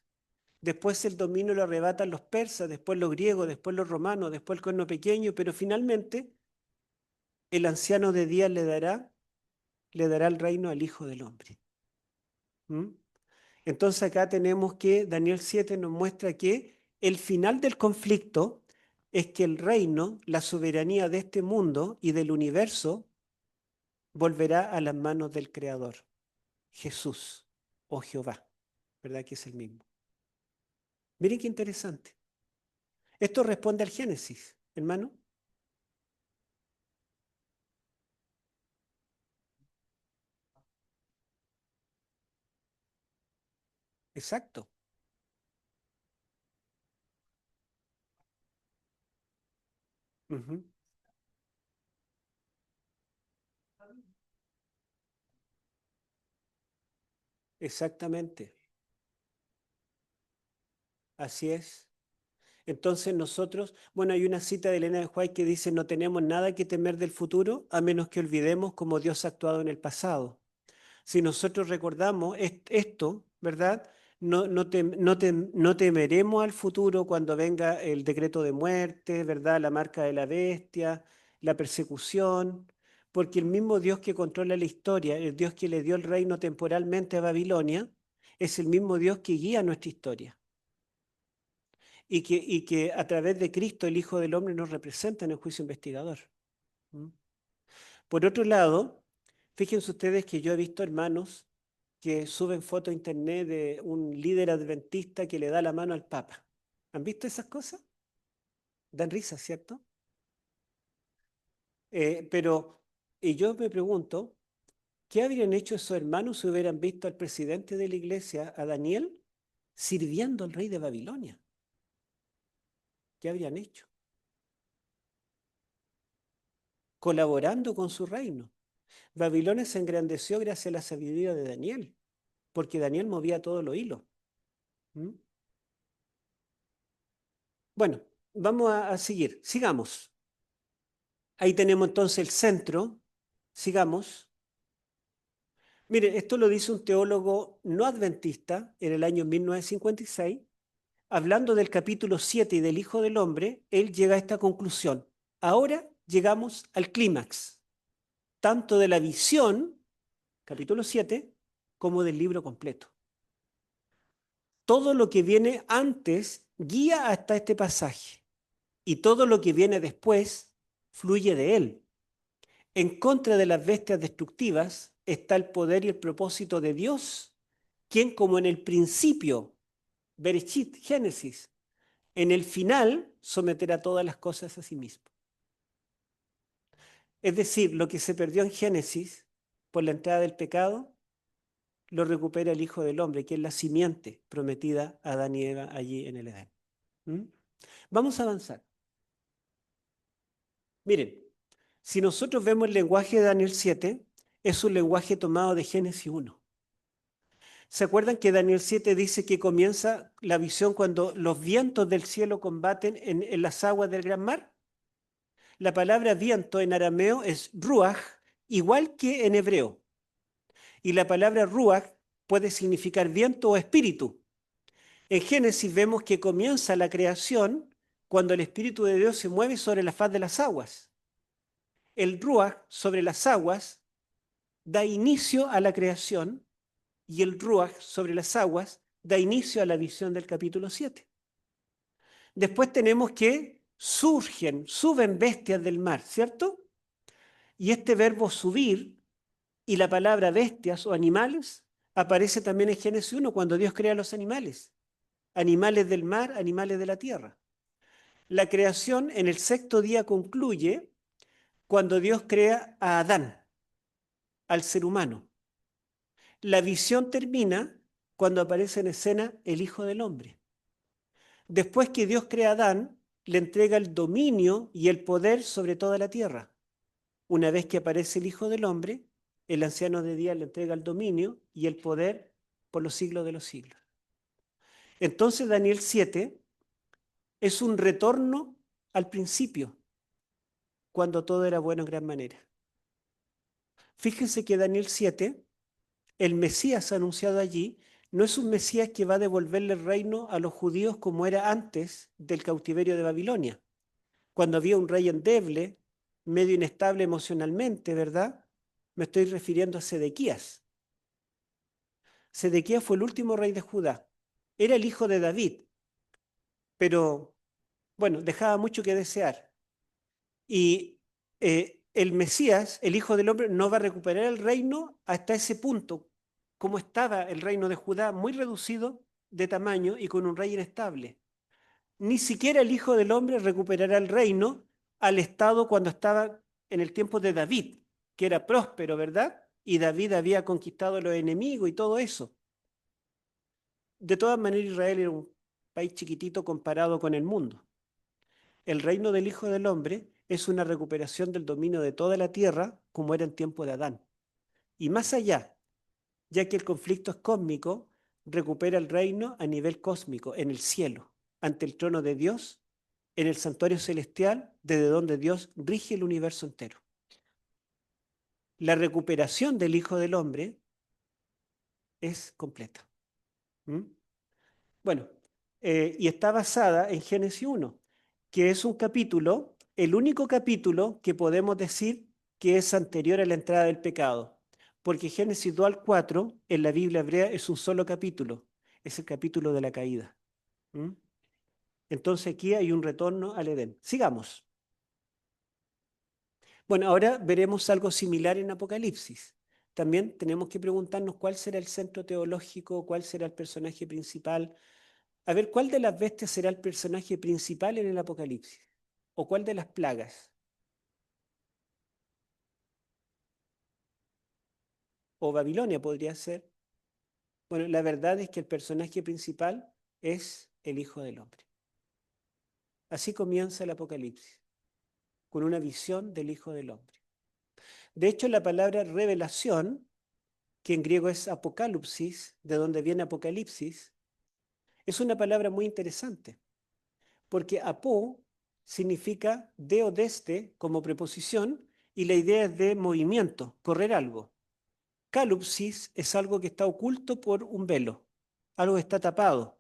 Después el dominio lo arrebatan los persas, después los griegos, después los romanos, después el cuerno pequeño, pero finalmente el anciano de días le dará el reino al Hijo del Hombre. ¿Mm? Entonces acá tenemos que Daniel 7 nos muestra que el final del conflicto es que el reino, la soberanía de este mundo y del universo volverá a las manos del Creador, Jesús o Jehová, ¿verdad que es el mismo? Miren qué interesante. Esto responde al Génesis, hermano. Exacto. Ujú. Exactamente. Así es. Entonces nosotros, bueno, hay una cita de Elena de White que dice, no tenemos nada que temer del futuro a menos que olvidemos cómo Dios ha actuado en el pasado. Si nosotros recordamos esto, ¿verdad? No temeremos al futuro cuando venga el decreto de muerte, ¿verdad? La marca de la bestia, la persecución, porque el mismo Dios que controla la historia, el Dios que le dio el reino temporalmente a Babilonia, es el mismo Dios que guía nuestra historia y que a través de Cristo, el Hijo del Hombre, nos representa en el juicio investigador. ¿Mm? Por otro lado, fíjense ustedes que yo he visto hermanos que suben fotos a internet de un líder adventista que le da la mano al Papa. ¿Han visto esas cosas? Dan risa, ¿cierto? Pero, y yo me pregunto, ¿qué habrían hecho esos hermanos si hubieran visto al presidente de la iglesia, a Daniel, sirviendo al rey de Babilonia? ¿Qué habrían hecho? Colaborando con su reino. Babilonia se engrandeció gracias a la sabiduría de Daniel, porque Daniel movía todos los hilos. ¿Mm? Bueno, vamos a seguir. Sigamos. Ahí tenemos entonces el centro. Sigamos. Mire, esto lo dice un teólogo no adventista en el año 1956. Hablando del capítulo 7 y del Hijo del Hombre, él llega a esta conclusión. Ahora llegamos al clímax, tanto de la visión, capítulo 7, como del libro completo. Todo lo que viene antes guía hasta este pasaje y todo lo que viene después fluye de él. En contra de las bestias destructivas está el poder y el propósito de Dios, quien como en el principio, Bereshit, Génesis, en el final someterá todas las cosas a sí mismo. Es decir, lo que se perdió en Génesis por la entrada del pecado, lo recupera el Hijo del Hombre, que es la simiente prometida a Adán y Eva allí en el Edén. ¿Mm? Vamos a avanzar. Miren, si nosotros vemos el lenguaje de Daniel 7, es un lenguaje tomado de Génesis 1. ¿Se acuerdan que Daniel 7 dice que comienza la visión cuando los vientos del cielo combaten en las aguas del gran mar? La palabra viento en arameo es ruach, igual que en hebreo. Y la palabra ruach puede significar viento o espíritu. En Génesis vemos que comienza la creación cuando el Espíritu de Dios se mueve sobre la faz de las aguas. El ruach sobre las aguas da inicio a la creación y el ruach sobre las aguas da inicio a la visión del capítulo 7. Después tenemos que suben bestias del mar, ¿cierto? Y este verbo subir y la palabra bestias o animales aparece también en Génesis 1 cuando Dios crea los animales. Animales del mar, animales de la tierra. La creación en el sexto día concluye cuando Dios crea a Adán, al ser humano. La visión termina cuando aparece en escena el Hijo del Hombre. Después que Dios crea a Adán, le entrega el dominio y el poder sobre toda la tierra. Una vez que aparece el Hijo del Hombre, el anciano de días le entrega el dominio y el poder por los siglos de los siglos. Entonces Daniel 7 es un retorno al principio, cuando todo era bueno en gran manera. Fíjense que Daniel 7, el Mesías anunciado allí, no es un Mesías que va a devolverle el reino a los judíos como era antes del cautiverio de Babilonia, cuando había un rey endeble, medio inestable emocionalmente, ¿verdad? Me estoy refiriendo a Sedequías. Sedequías fue el último rey de Judá. Era el hijo de David, pero bueno, dejaba mucho que desear. Y el Mesías, el Hijo del Hombre, no va a recuperar el reino hasta ese punto, como estaba el reino de Judá, muy reducido de tamaño y con un rey inestable. Ni siquiera el Hijo del Hombre recuperará el reino al estado cuando estaba en el tiempo de David, que era próspero, ¿verdad? Y David había conquistado a los enemigos y todo eso. De todas maneras, Israel era un país chiquitito comparado con el mundo. El reino del Hijo del Hombre es una recuperación del dominio de toda la tierra como era en tiempo de Adán. Y más allá, ya que el conflicto es cósmico, recupera el reino a nivel cósmico, en el cielo, ante el trono de Dios, en el santuario celestial, desde donde Dios rige el universo entero. La recuperación del Hijo del Hombre es completa. ¿Mm? Bueno, y está basada en Génesis 1, que es un capítulo, el único capítulo que podemos decir que es anterior a la entrada del pecado, porque Génesis 2 al 4 en la Biblia hebrea es un solo capítulo, es el capítulo de la caída. ¿Mm? Entonces aquí hay un retorno al Edén. Sigamos. Bueno, ahora veremos algo similar en Apocalipsis. También tenemos que preguntarnos cuál será el centro teológico, cuál será el personaje principal. A ver, ¿cuál de las bestias será el personaje principal en el Apocalipsis? ¿O cuál de las plagas? ¿O Babilonia podría ser? Bueno, la verdad es que el personaje principal es el Hijo del Hombre. Así comienza el Apocalipsis, con una visión del Hijo del Hombre. De hecho, la palabra revelación, que en griego es apocalipsis, de donde viene Apocalipsis, es una palabra muy interesante, porque apo significa de o desde como preposición y la idea es de movimiento, correr algo. Calupsis es algo que está oculto por un velo, algo que está tapado.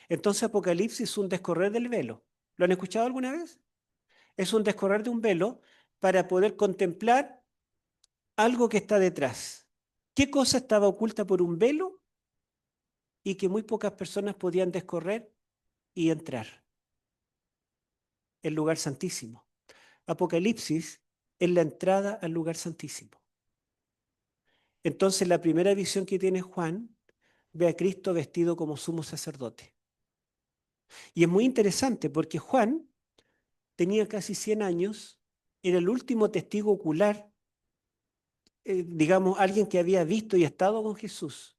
Entonces Apocalipsis es un descorrer del velo. ¿Lo han escuchado alguna vez? Es un descorrer de un velo para poder contemplar algo que está detrás. ¿Qué cosa estaba oculta por un velo y que muy pocas personas podían descorrer y entrar? El lugar santísimo. Apocalipsis es la entrada al lugar santísimo. Entonces la primera visión que tiene Juan ve a Cristo vestido como sumo sacerdote. Y es muy interesante porque Juan tenía casi 100 años, era el último testigo ocular, digamos, alguien que había visto y estado con Jesús.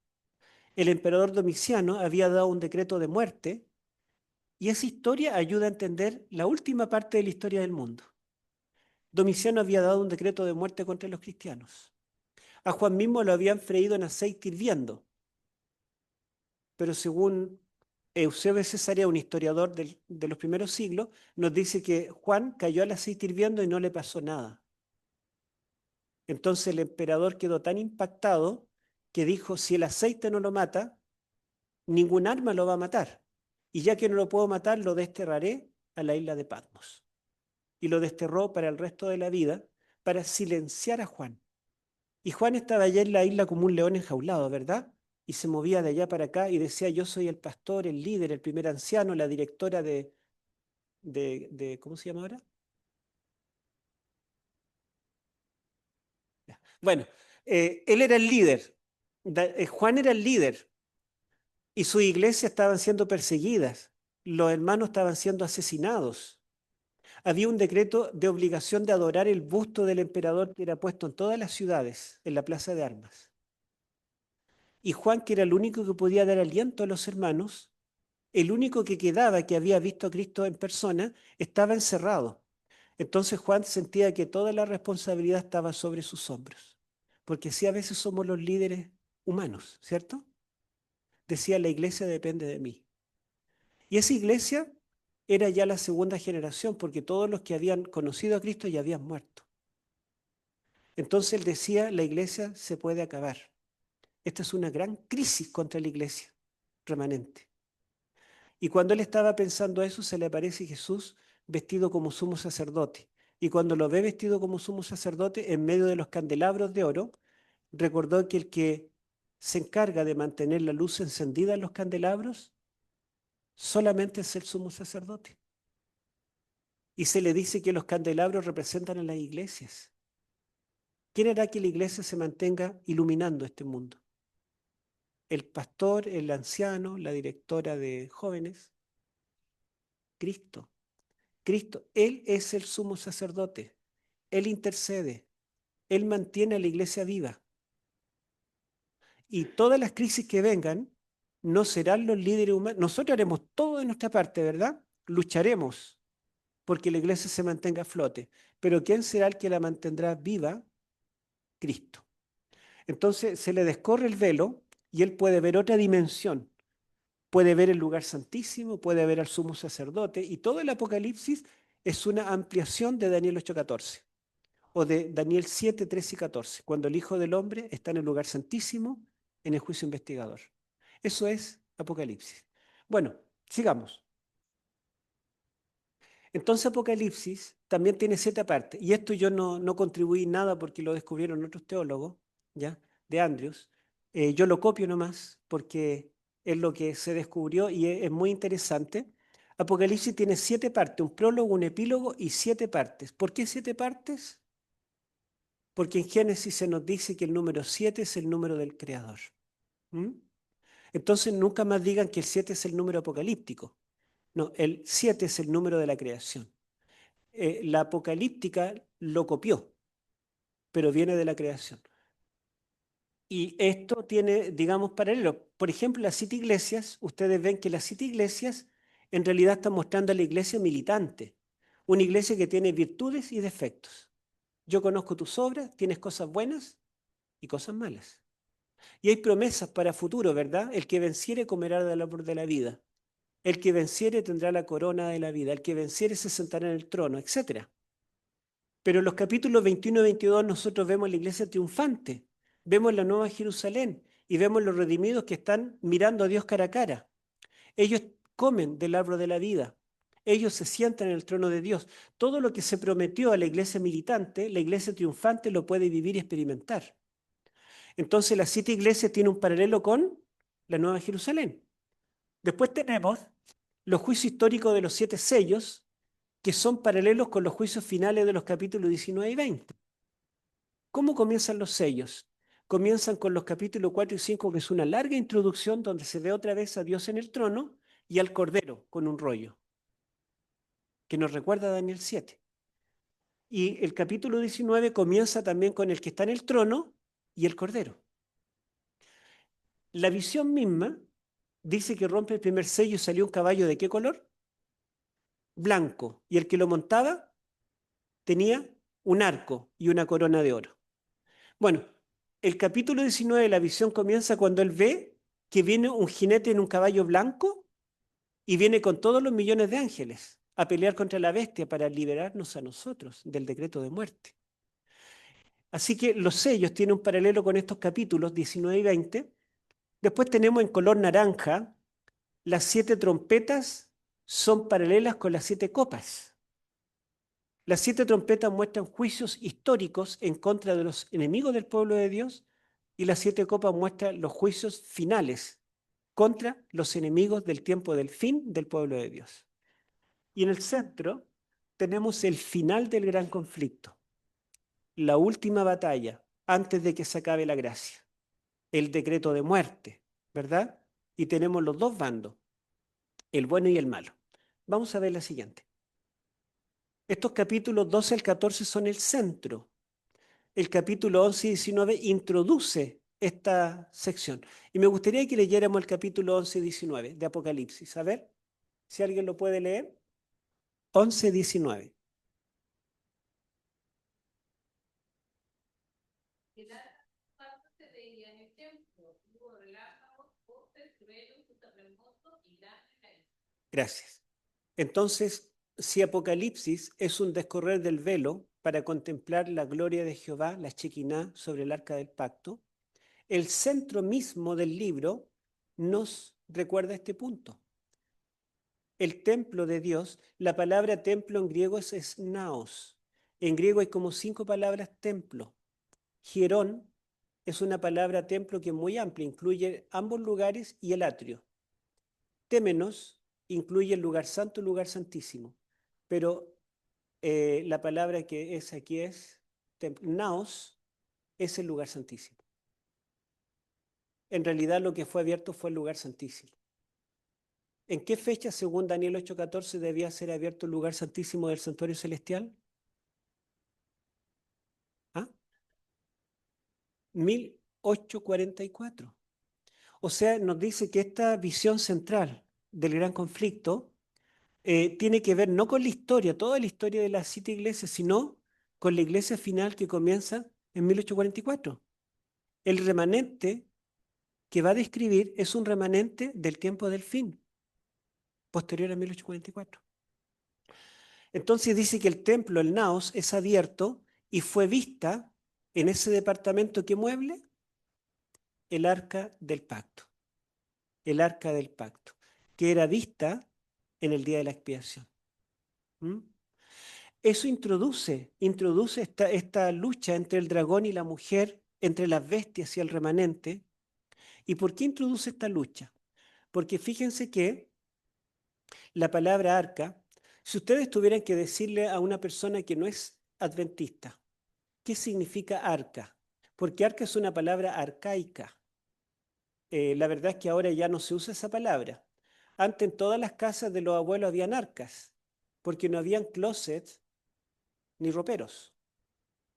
El emperador Domiciano había dado un decreto de muerte y esa historia ayuda a entender la última parte de la historia del mundo. Domiciano había dado un decreto de muerte contra los cristianos. A Juan mismo lo habían freído en aceite hirviendo, pero según Eusebio de Cesarea, un historiador de los primeros siglos, nos dice que Juan cayó al aceite hirviendo y no le pasó nada. Entonces el emperador quedó tan impactado que dijo, si el aceite no lo mata, ningún arma lo va a matar. Y ya que no lo puedo matar, lo desterraré a la isla de Patmos. Y lo desterró para el resto de la vida, para silenciar a Juan. Y Juan estaba allá en la isla como un león enjaulado, ¿verdad? Y se movía de allá para acá y decía, yo soy el pastor, el líder, el primer anciano, la directora de ¿cómo se llama ahora? Bueno, él era el líder, Juan era el líder y su iglesia estaban siendo perseguidas, los hermanos estaban siendo asesinados. Había un decreto de obligación de adorar el busto del emperador que era puesto en todas las ciudades, en la plaza de armas. Y Juan, que era el único que podía dar aliento a los hermanos, El único que quedaba que había visto a Cristo en persona estaba encerrado. Entonces Juan sentía que toda la responsabilidad estaba sobre sus hombros, porque sí, a veces somos los líderes humanos, ¿cierto? Decía, la iglesia depende de mí. Y esa iglesia era ya la segunda generación, porque todos los que habían conocido a Cristo ya habían muerto. Entonces él decía, la iglesia se puede acabar. Esta es una gran crisis contra la iglesia remanente. Y cuando él estaba pensando eso, se le aparece Jesús vestido como sumo sacerdote. Y cuando lo ve vestido como sumo sacerdote, en medio de los candelabros de oro, recordó que el que se encarga de mantener la luz encendida en los candelabros solamente es el sumo sacerdote. Y se le dice que los candelabros representan a las iglesias. ¿Quién hará que la iglesia se mantenga iluminando este mundo? ¿El pastor, el anciano, la directora de jóvenes? Cristo. Cristo, Él es el sumo sacerdote. Él intercede. Él mantiene a la iglesia viva. Y todas las crisis que vengan no serán los líderes humanos. Nosotros haremos todo de nuestra parte, ¿verdad? Lucharemos porque la iglesia se mantenga a flote. Pero ¿quién será el que la mantendrá viva? Cristo. Entonces se le descorre el velo y él puede ver otra dimensión. Puede ver el lugar santísimo, puede ver al sumo sacerdote, y todo el Apocalipsis es una ampliación de Daniel 8:14 o de Daniel 7, 13 y 14, cuando el Hijo del Hombre está en el lugar santísimo, en el juicio investigador. Eso es Apocalipsis. Bueno, sigamos. Entonces Apocalipsis también tiene 7 partes, y esto yo no contribuí nada porque lo descubrieron otros teólogos, ¿ya? De Andrews. Yo lo copio nomás porque es lo que se descubrió y es muy interesante. Apocalipsis tiene 7 partes, un prólogo, un epílogo y 7 partes. ¿Por qué 7 partes? Porque en Génesis se nos dice que el número 7 es el número del Creador. ¿Mm? Entonces nunca más digan que el 7 es el número apocalíptico. No, el 7 es el número de la creación. La apocalíptica lo copió, pero viene de la creación. Y esto tiene, digamos, paralelos. Por ejemplo, las 7 iglesias, ustedes ven que las 7 iglesias en realidad están mostrando a la iglesia militante, una iglesia que tiene virtudes y defectos. Yo conozco tus obras, tienes cosas buenas y cosas malas. Y hay promesas para futuro, ¿verdad? El que venciere comerá del árbol de la vida. El que venciere tendrá la corona de la vida. El que venciere se sentará en el trono, etcétera. Pero en los capítulos 21 y 22 nosotros vemos la iglesia triunfante, vemos la Nueva Jerusalén y vemos los redimidos que están mirando a Dios cara a cara. Ellos comen del árbol de la vida, ellos se sientan en el trono de Dios. Todo lo que se prometió a la iglesia militante, la iglesia triunfante lo puede vivir y experimentar. Entonces las 7 iglesias tienen un paralelo con la Nueva Jerusalén. Después tenemos los juicios históricos de los 7 sellos, que son paralelos con los juicios finales de los capítulos 19 y 20. ¿Cómo comienzan los sellos? Comienzan con los capítulos 4 y 5, que es una larga introducción donde se ve otra vez a Dios en el trono y al Cordero con un rollo, que nos recuerda a Daniel 7. Y el capítulo 19 comienza también con el que está en el trono y el Cordero. La visión misma dice que rompe el primer sello y salió un caballo ¿de qué color? Blanco. Y el que lo montaba tenía un arco y una corona de oro. Bueno, el capítulo 19 de la visión comienza cuando él ve que viene un jinete en un caballo blanco y viene con todos los millones de ángeles a pelear contra la bestia para liberarnos a nosotros del decreto de muerte. Así que los sellos tienen un paralelo con estos capítulos 19 y 20. Después tenemos en color naranja las 7 trompetas, son paralelas con las 7 copas. Las 7 trompetas muestran juicios históricos en contra de los enemigos del pueblo de Dios y las 7 copas muestran los juicios finales contra los enemigos del tiempo del fin del pueblo de Dios. Y en el centro tenemos el final del gran conflicto, la última batalla antes de que se acabe la gracia, el decreto de muerte, ¿verdad? Y tenemos los dos bandos, el bueno y el malo. Vamos a ver la siguiente. Estos capítulos 12 al 14 son el centro. El capítulo 11 y 19 introduce esta sección. Y me gustaría que leyéramos el capítulo 11 y 19 de Apocalipsis. A ver, si alguien lo puede leer. 11 y 19. Que la parte se veía en el templo, hubo relámpagos, voces, truenos, terremotos y grandes caídas. Gracias. Entonces, si Apocalipsis es un descorrer del velo para contemplar la gloria de Jehová, la Shekinah, sobre el arca del pacto, el centro mismo del libro nos recuerda este punto. El templo de Dios, la palabra templo en griego es naos. En griego hay como 5 palabras templo. Hierón es una palabra templo que es muy amplia, incluye ambos lugares y el atrio. Témenos incluye el lugar santo y el lugar santísimo. Pero la palabra que es aquí es naos, es el lugar santísimo. En realidad lo que fue abierto fue el lugar santísimo. ¿En qué fecha, según Daniel 8:14, debía ser abierto el lugar santísimo del santuario celestial? ¿Ah? 1844. O sea, nos dice que esta visión central del gran conflicto tiene que ver no con la historia, toda la historia de las 7 iglesias, sino con la iglesia final que comienza en 1844. El remanente que va a describir es un remanente del tiempo del fin, posterior a 1844. Entonces dice que el templo, el naos, es abierto y fue vista en ese departamento que mueble el arca del pacto, el arca del pacto, que era vista en el día de la expiación. ¿Mm? Eso introduce esta lucha entre el dragón y la mujer, entre las bestias y el remanente. ¿Y por qué introduce esta lucha? Porque fíjense que la palabra arca, si ustedes tuvieran que decirle a una persona que no es adventista, ¿qué significa arca? Porque arca es una palabra arcaica. La verdad es que ahora ya no se usa esa palabra. Antes en todas las casas de los abuelos habían arcas, porque no habían closets ni roperos.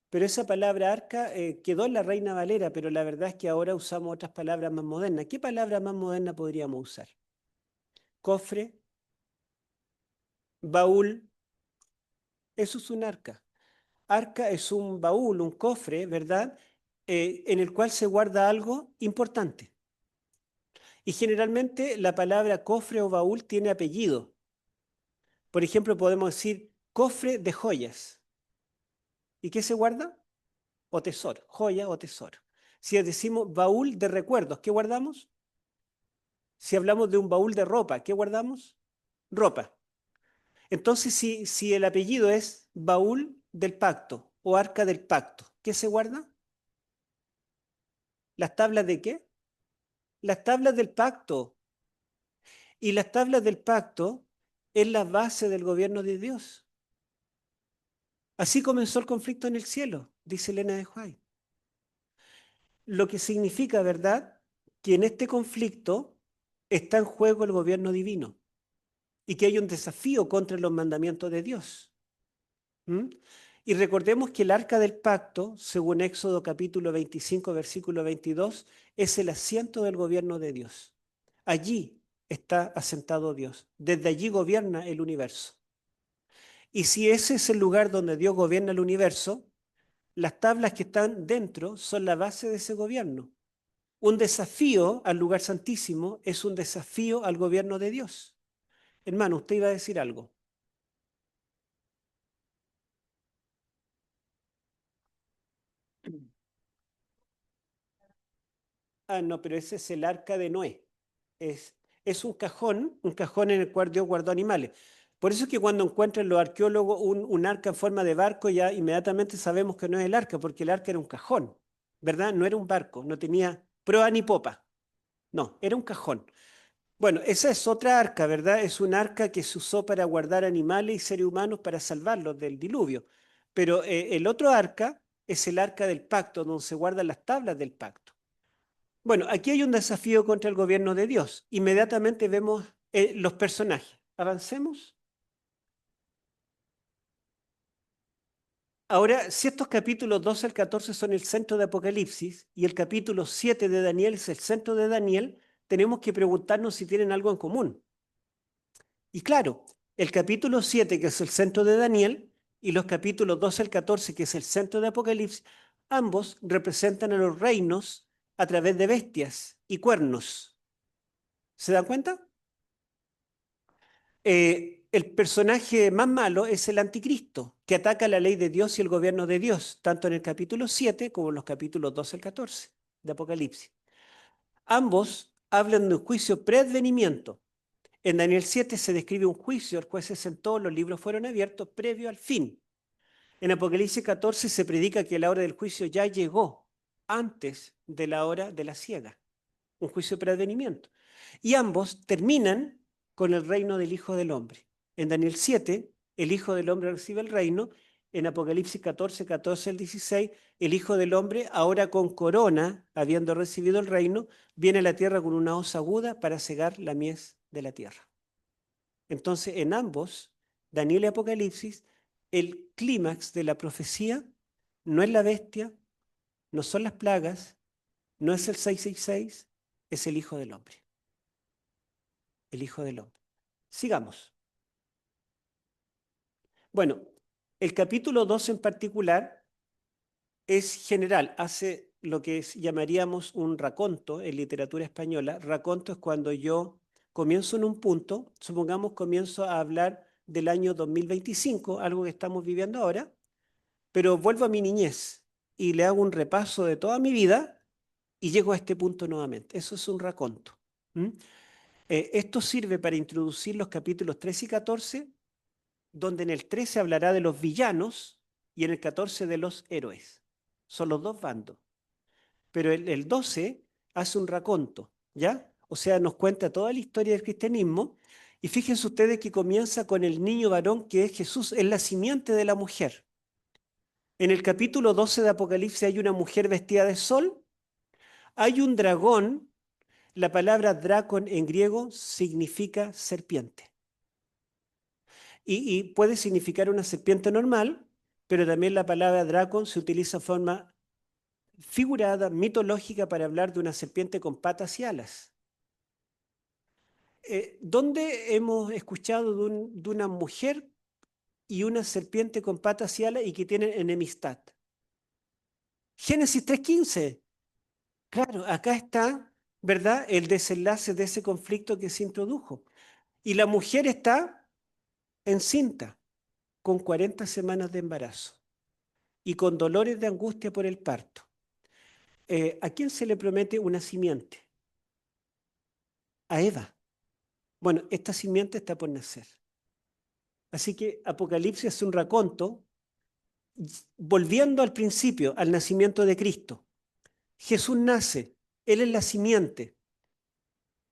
Pero esa palabra arca quedó en la Reina Valera, pero la verdad es que ahora usamos otras palabras más modernas. ¿Qué palabra más moderna podríamos usar? Cofre, baúl, eso es un arca. Arca es un baúl, un cofre, ¿verdad? En el cual se guarda algo importante. Y generalmente la palabra cofre o baúl tiene apellido. Por ejemplo, podemos decir cofre de joyas. ¿Y qué se guarda? O tesoro, joya o tesoro. Si decimos baúl de recuerdos, ¿qué guardamos? Si hablamos de un baúl de ropa, ¿qué guardamos? Ropa. Entonces, si el apellido es baúl del pacto o arca del pacto, ¿qué se guarda? ¿Las tablas de qué? Las tablas del pacto. Y las tablas del pacto es la base del gobierno de Dios. Así comenzó el conflicto en el cielo, dice Elena de White. Lo que significa, ¿verdad?, que en este conflicto está en juego el gobierno divino y que hay un desafío contra los mandamientos de Dios. ¿Mm? Y recordemos que el arca del pacto, según Éxodo capítulo 25, versículo 22, es el asiento del gobierno de Dios. Allí está asentado Dios. Desde allí gobierna el universo. Y si ese es el lugar donde Dios gobierna el universo, las tablas que están dentro son la base de ese gobierno. Un desafío al lugar santísimo es un desafío al gobierno de Dios. Hermano, usted iba a decir algo. Ah, no, pero ese es el arca de Noé. Es un cajón en el cual Dios guardó animales. Por eso es que cuando encuentran los arqueólogos un arca en forma de barco, ya inmediatamente sabemos que no es el arca, porque el arca era un cajón, ¿verdad? No era un barco, no tenía proa ni popa. No, era un cajón. Bueno, esa es otra arca, ¿verdad? Es un arca que se usó para guardar animales y seres humanos para salvarlos del diluvio. Pero el otro arca es el arca del pacto, donde se guardan las tablas del pacto. Bueno, aquí hay un desafío contra el gobierno de Dios. Inmediatamente vemos los personajes. Avancemos. Ahora, si estos capítulos 12 al 14 son el centro de Apocalipsis y el capítulo 7 de Daniel es el centro de Daniel, tenemos que preguntarnos si tienen algo en común. Y claro, el capítulo 7, que es el centro de Daniel, y los capítulos 12 al 14, que es el centro de Apocalipsis, ambos representan a los reinos a través de bestias y cuernos. ¿Se dan cuenta? El personaje más malo es el anticristo, que ataca la ley de Dios y el gobierno de Dios, tanto en el capítulo 7 como en los capítulos 12 al 14 de Apocalipsis. Ambos hablan de un juicio preadvenimiento. En Daniel 7 se describe un juicio, el juez se sentó, los libros fueron abiertos previo al fin. En Apocalipsis 14 se predica que la hora del juicio ya llegó antes de la hora de la siega, un juicio de preadvenimiento. Y ambos terminan con el reino del Hijo del Hombre. En Daniel 7, el Hijo del Hombre recibe el reino. En Apocalipsis 14, 14 al 16, el Hijo del Hombre, ahora con corona, habiendo recibido el reino, viene a la tierra con una hoz aguda para cegar la mies de la tierra. Entonces, en ambos, Daniel y Apocalipsis, el clímax de la profecía no es la bestia, no son las plagas, no es el 666, es el Hijo del Hombre. El Hijo del Hombre. Sigamos. Bueno, el capítulo 2 en particular es general, hace lo que llamaríamos un raconto en literatura española. Raconto es cuando yo comienzo en un punto, supongamos comienzo a hablar del año 2025, algo que estamos viviendo ahora, pero vuelvo a mi niñez y le hago un repaso de toda mi vida y llego a este punto nuevamente. Eso es un raconto. ¿Mm? Esto sirve para introducir los capítulos 13 y 14, donde en el 13 hablará de los villanos y en el 14 de los héroes. Son los dos bandos. Pero el 12 hace un raconto, ¿ya? O sea, nos cuenta toda la historia del cristianismo. Y fíjense ustedes que comienza con el niño varón que es Jesús, es la simiente de la mujer. En el capítulo 12 de Apocalipsis hay una mujer vestida de sol, hay un dragón, la palabra dracon en griego significa serpiente. Y puede significar una serpiente normal, pero también la palabra dracon se utiliza de forma figurada, mitológica, para hablar de una serpiente con patas y alas. ¿Dónde hemos escuchado de una mujer y una serpiente con patas y alas y que tienen enemistad? Génesis 3:15. Claro, acá está, ¿verdad?, el desenlace de ese conflicto que se introdujo. Y la mujer está encinta, con 40 semanas de embarazo y con dolores de angustia por el parto. ¿A quién se le promete una simiente? A Eva. Bueno, esta simiente está por nacer. Así que Apocalipsis es un raconto volviendo al principio, al nacimiento de Cristo. Jesús nace, Él es la simiente,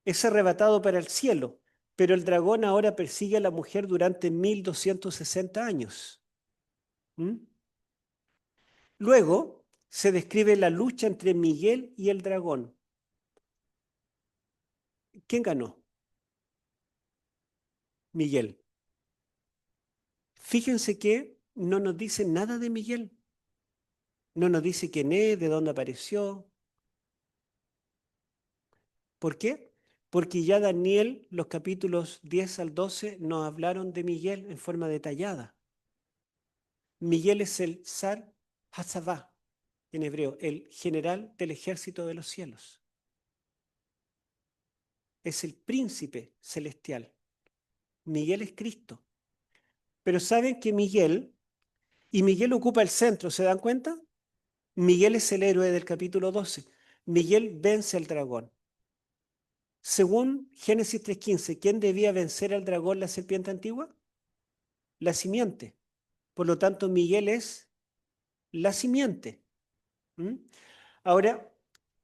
es arrebatado para el cielo, pero el dragón ahora persigue a la mujer durante 1260 años. ¿Mm? Luego se describe la lucha entre Miguel y el dragón. ¿Quién ganó? Miguel. Fíjense que no nos dice nada de Miguel. No nos dice quién es, de dónde apareció. ¿Por qué? Porque ya Daniel, los capítulos 10 al 12, nos hablaron de Miguel en forma detallada. Miguel es el Sar Hazabá, en hebreo, el general del ejército de los cielos. Es el príncipe celestial. Miguel es Cristo. Pero saben que Miguel ocupa el centro, ¿se dan cuenta? Miguel es el héroe del capítulo 12. Miguel vence al dragón. Según Génesis 3:15, ¿quién debía vencer al dragón, la serpiente antigua? La simiente. Por lo tanto, Miguel es la simiente. ¿Mm? Ahora,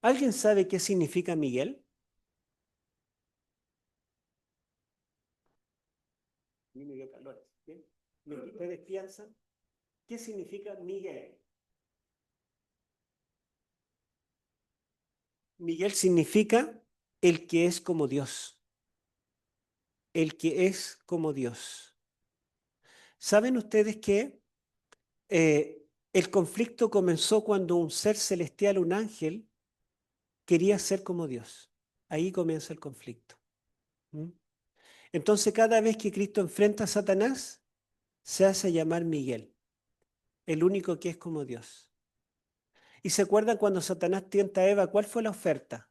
¿alguien sabe qué significa Miguel? A mí me dio calor. ¿Bien? ¿Ustedes piensan qué significa Miguel? Miguel significa el que es como Dios. El que es como Dios. ¿Saben ustedes que El conflicto comenzó cuando un ser celestial, un ángel, quería ser como Dios. Ahí comienza el conflicto. ¿Mm? Entonces, cada vez que Cristo enfrenta a Satanás, se hace llamar Miguel, el único que es como Dios. ¿Y se acuerdan cuando Satanás tienta a Eva? ¿Cuál fue la oferta?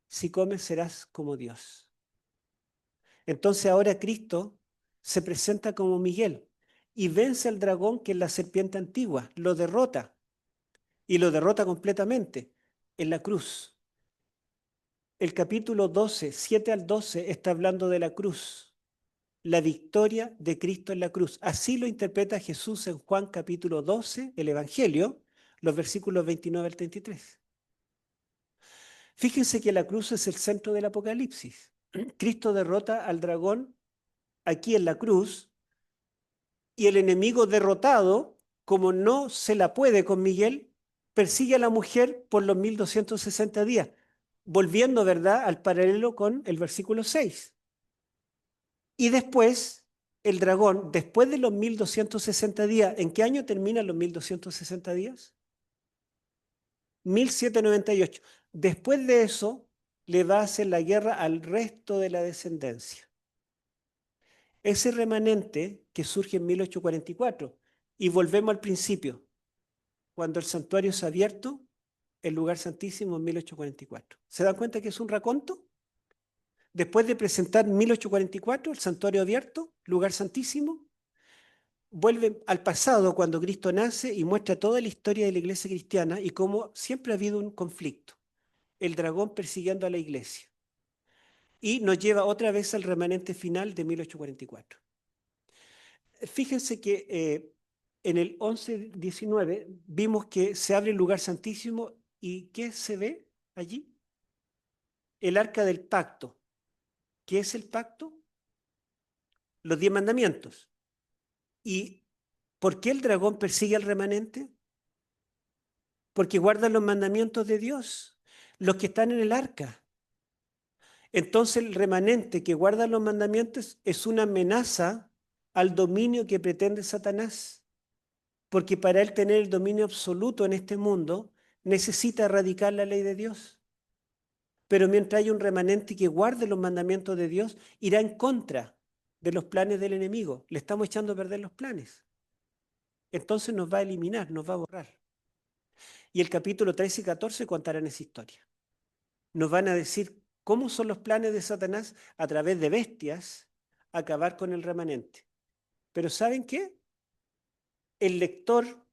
Si comes serás como Dios. Entonces ahora Cristo se presenta como Miguel y vence al dragón, que es la serpiente antigua, lo derrota y lo derrota completamente en la cruz. El capítulo 12, 7 al 12, está hablando de la cruz, la victoria de Cristo en la cruz. Así lo interpreta Jesús en Juan capítulo 12, el Evangelio, los versículos 29 al 33. Fíjense que la cruz es el centro del Apocalipsis. Cristo derrota al dragón aquí en la cruz, y el enemigo derrotado, como no se la puede con Miguel, persigue a la mujer por los 1260 días, volviendo, ¿verdad?, al paralelo con el versículo 6. Y después, el dragón, después de los 1260 días, ¿en qué año terminan los 1260 días? 1798. Después de eso, le va a hacer la guerra al resto de la descendencia. Ese remanente que surge en 1844, y volvemos al principio, cuando el santuario es abierto, el lugar santísimo en 1844. ¿Se dan cuenta que es un raconto? Después de presentar 1844, el santuario abierto, lugar santísimo, vuelve al pasado cuando Cristo nace y muestra toda la historia de la iglesia cristiana y cómo siempre ha habido un conflicto, el dragón persiguiendo a la iglesia. Y nos lleva otra vez al remanente final de 1844. Fíjense que en el 11:19 vimos que se abre el lugar santísimo y ¿qué se ve allí? El arca del pacto. ¿Qué es el pacto? Los 10 mandamientos. ¿Y por qué el dragón persigue al remanente? Porque guardan los mandamientos de Dios, los que están en el arca. Entonces el remanente que guarda los mandamientos es una amenaza al dominio que pretende Satanás. Porque para él tener el dominio absoluto en este mundo, necesita erradicar la ley de Dios. Pero mientras haya un remanente que guarde los mandamientos de Dios, irá en contra de los planes del enemigo. Le estamos echando a perder los planes. Entonces nos va a eliminar, nos va a borrar. Y el capítulo 13 y 14 contarán esa historia. Nos van a decir cómo son los planes de Satanás a través de bestias acabar con el remanente. Pero ¿saben qué? El lector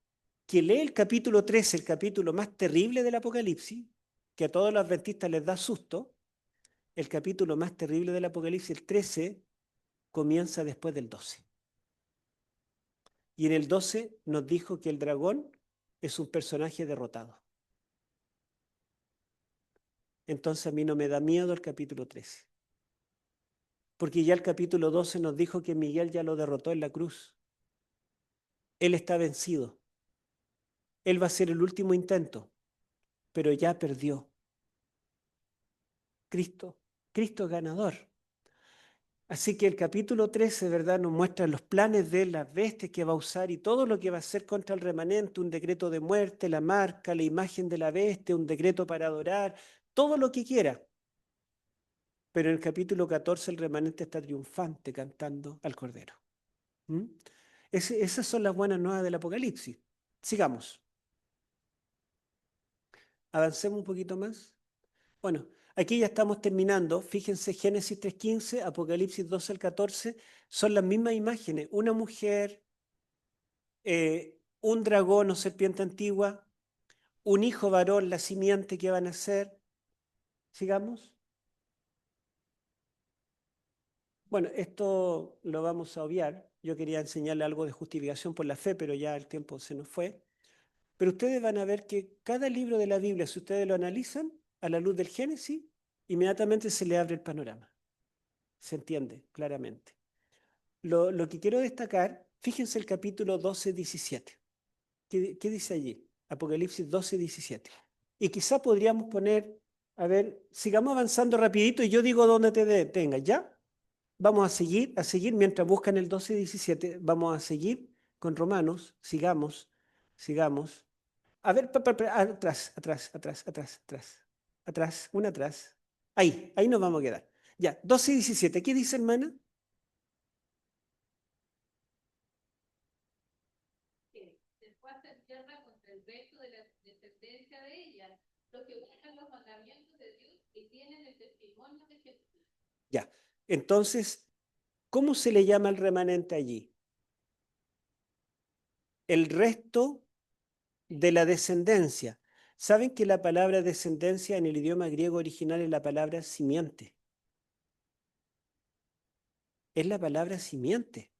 que lee el capítulo 13, el capítulo más terrible del Apocalipsis, que a todos los adventistas les da susto, el capítulo más terrible del Apocalipsis, el 13, comienza después del 12. Y en el 12 nos dijo que el dragón es un personaje derrotado. Entonces a mí no me da miedo el capítulo 13. Porque ya el capítulo 12 nos dijo que Miguel ya lo derrotó en la cruz. Él está vencido. Él va a ser el último intento, pero ya perdió. Cristo es ganador. Así que el capítulo 13, ¿verdad?, nos muestra los planes de las bestias que va a usar y todo lo que va a hacer contra el remanente, un decreto de muerte, la marca, la imagen de la bestia, un decreto para adorar, todo lo que quiera. Pero en el capítulo 14 el remanente está triunfante cantando al Cordero. ¿Mm? Esas son las buenas nuevas del Apocalipsis. Sigamos. Avancemos un poquito más. Bueno, aquí ya estamos terminando. Fíjense, Génesis 3:15, Apocalipsis 12 al 14, son las mismas imágenes. Una mujer, un dragón o serpiente antigua, un hijo varón, la simiente que van a ser. Sigamos. Bueno, esto lo vamos a obviar. Yo quería enseñarle algo de justificación por la fe, pero ya el tiempo se nos fue. Pero ustedes van a ver que cada libro de la Biblia, si ustedes lo analizan a la luz del Génesis, inmediatamente se le abre el panorama. Se entiende claramente. Lo que quiero destacar, fíjense el capítulo 12-17. ¿Qué dice allí? Apocalipsis 12-17. Y quizá podríamos poner, a ver, sigamos avanzando rapidito y yo digo dónde te detengas, ¿ya? Vamos a seguir mientras buscan el 12-17, vamos a seguir con Romanos, sigamos. A ver, atrás, una atrás. Ahí nos vamos a quedar. Ya, 12:17. ¿Qué dice, hermana? Que después se entierra contra el resto de la descendencia de ella, los que buscan los mandamientos de Dios y tienen el testimonio de Jesús. Ya. Entonces, ¿cómo se le llama al remanente allí? El resto de la descendencia. ¿Saben que la palabra descendencia en el idioma griego original es la palabra simiente? Es la palabra simiente.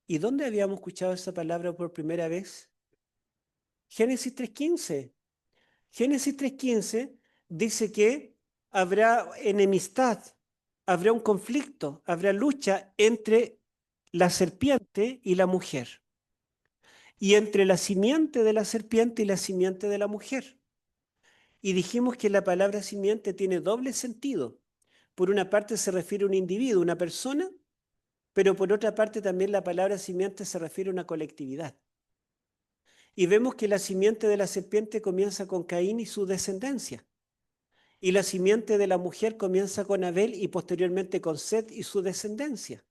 ¿Y dónde habíamos escuchado esa palabra por primera vez? Génesis 3:15. Génesis 3:15 dice que habrá enemistad, habrá un conflicto, habrá lucha entre la serpiente y la mujer, y entre la simiente de la serpiente y la simiente de la mujer. Y dijimos que la palabra simiente tiene doble sentido. Por una parte se refiere a un individuo, una persona, pero por otra parte también la palabra simiente se refiere a una colectividad. Y vemos que la simiente de la serpiente comienza con Caín y su descendencia. Y la simiente de la mujer comienza con Abel y posteriormente con Set y su descendencia.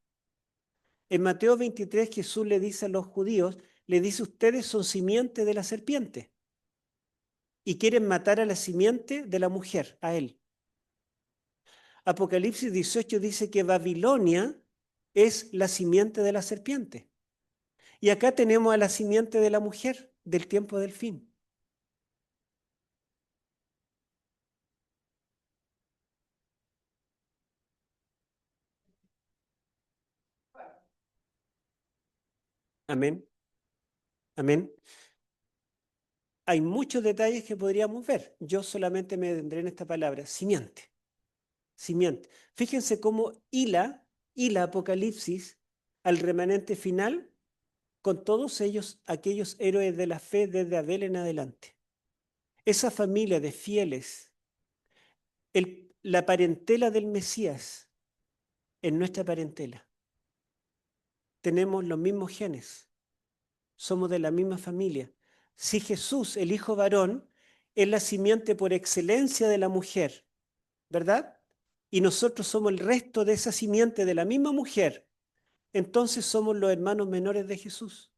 En Mateo 23 Jesús le dice a los judíos, le dice, ustedes son simiente de la serpiente y quieren matar a la simiente de la mujer, a él. Apocalipsis 18 dice que Babilonia es la simiente de la serpiente. Y acá tenemos a la simiente de la mujer del tiempo del fin. Amén. Amén. Hay muchos detalles que podríamos ver. Yo solamente me detendré en esta palabra, simiente. Simiente. Fíjense cómo hila Apocalipsis al remanente final con todos ellos, aquellos héroes de la fe desde Abel en adelante. Esa familia de fieles, la parentela del Mesías en nuestra parentela. Tenemos los mismos genes, somos de la misma familia. Si Jesús, el hijo varón, es la simiente por excelencia de la mujer, ¿verdad? Y nosotros somos el resto de esa simiente de la misma mujer, entonces somos los hermanos menores de Jesús.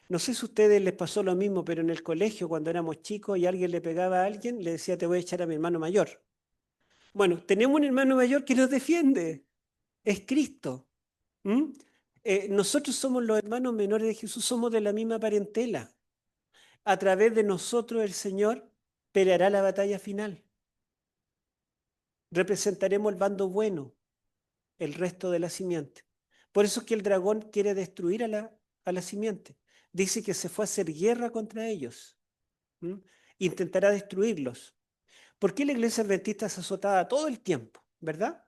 No sé si a ustedes les pasó lo mismo, pero en el colegio, cuando éramos chicos y alguien le pegaba a alguien, le decía, te voy a echar a mi hermano mayor. Bueno, tenemos un hermano mayor que nos defiende, es Cristo. ¿Mm? Nosotros somos los hermanos menores de Jesús, somos de la misma parentela. A través de nosotros el Señor peleará la batalla final. Representaremos el bando bueno, el resto de la simiente. Por eso es que el dragón quiere destruir a la simiente. Dice que se fue a hacer guerra contra ellos. ¿Mm? Intentará destruirlos. ¿Por qué la iglesia adventista es azotada todo el tiempo? ¿Verdad?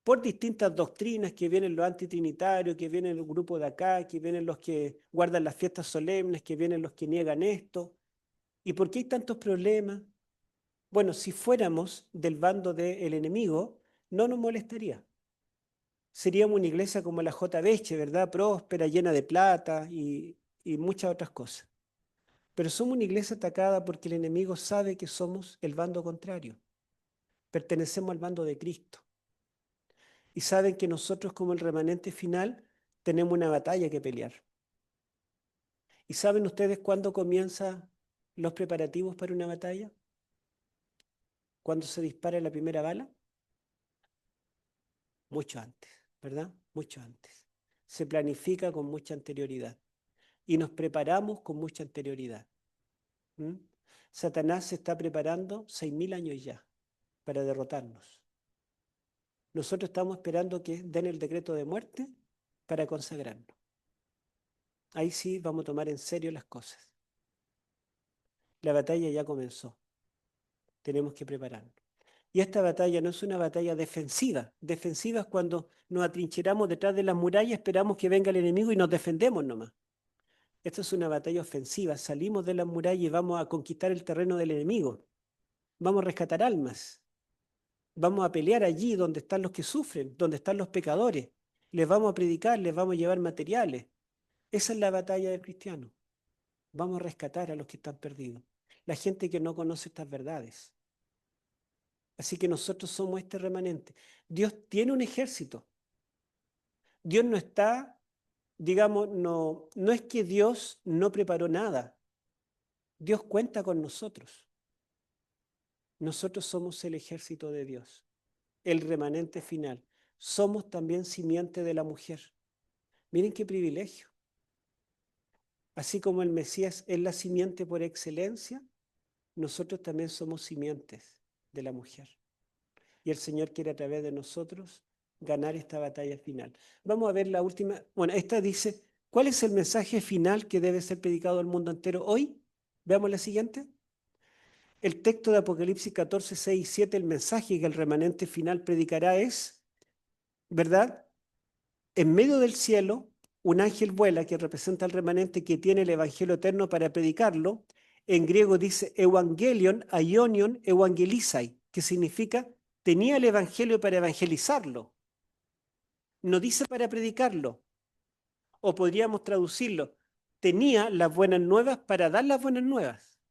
Por distintas doctrinas, que vienen los antitrinitarios, que vienen el grupo de acá, que vienen los que guardan las fiestas solemnes, que vienen los que niegan esto. ¿Y por qué hay tantos problemas? Bueno, si fuéramos del bando del enemigo, no nos molestaría. Seríamos una iglesia como la J. Beche, ¿verdad? Próspera, llena de plata y muchas otras cosas. Pero somos una iglesia atacada porque el enemigo sabe que somos el bando contrario. Pertenecemos al bando de Cristo. Y saben que nosotros como el remanente final tenemos una batalla que pelear. ¿Y saben ustedes cuándo comienzan los preparativos para una batalla? ¿Cuándo se dispara la primera bala? Mucho antes, ¿verdad? Mucho antes. Se planifica con mucha anterioridad y nos preparamos con mucha anterioridad. ¿Mm? Satanás se está preparando 6.000 años ya para derrotarnos. Nosotros estamos esperando que den el decreto de muerte para consagrarnos. Ahí sí vamos a tomar en serio las cosas. La batalla ya comenzó. Tenemos que prepararnos. Y esta batalla no es una batalla defensiva. Defensiva es cuando nos atrincheramos detrás de las murallas, esperamos que venga el enemigo y nos defendemos nomás. Esto es una batalla ofensiva. Salimos de las murallas y vamos a conquistar el terreno del enemigo. Vamos a rescatar almas. Vamos a pelear allí donde están los que sufren, donde están los pecadores. les vamos a predicar, les vamos a llevar materiales. Esa es la batalla del cristiano. Vamos a rescatar a los que están perdidos, la gente que no conoce estas verdades. Así que nosotros somos este remanente. Dios tiene un ejército. Dios no está, digamos, no es que Dios no preparó nada. Dios cuenta con nosotros. Nosotros somos el ejército de Dios, el remanente final. Somos también simiente de la mujer. Miren qué privilegio. Así como el Mesías es la simiente por excelencia, nosotros también somos simientes de la mujer. Y el Señor quiere a través de nosotros ganar esta batalla final. Vamos a ver la última. Bueno, esta dice, ¿cuál es el mensaje final que debe ser predicado al mundo entero hoy? Veamos la siguiente. El texto de Apocalipsis 14, 6 y 7, el mensaje que el remanente final predicará es, ¿verdad? En medio del cielo, un ángel vuela que representa al remanente que tiene el evangelio eterno para predicarlo. En griego dice evangelion, aionion, evangelizai, que significa tenía el evangelio para evangelizarlo. No dice para predicarlo. O podríamos traducirlo, tenía las buenas nuevas para dar las buenas nuevas.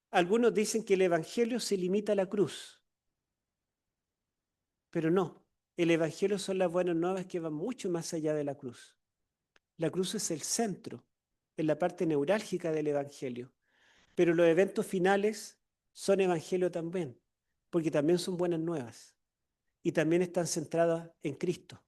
Algunos dicen que el evangelio se limita a la cruz, pero no. El evangelio son las buenas nuevas que van mucho más allá de la cruz. La cruz es el centro, es la parte neurálgica del evangelio. Pero los eventos finales son evangelio también, porque también son buenas nuevas y también están centradas en Cristo.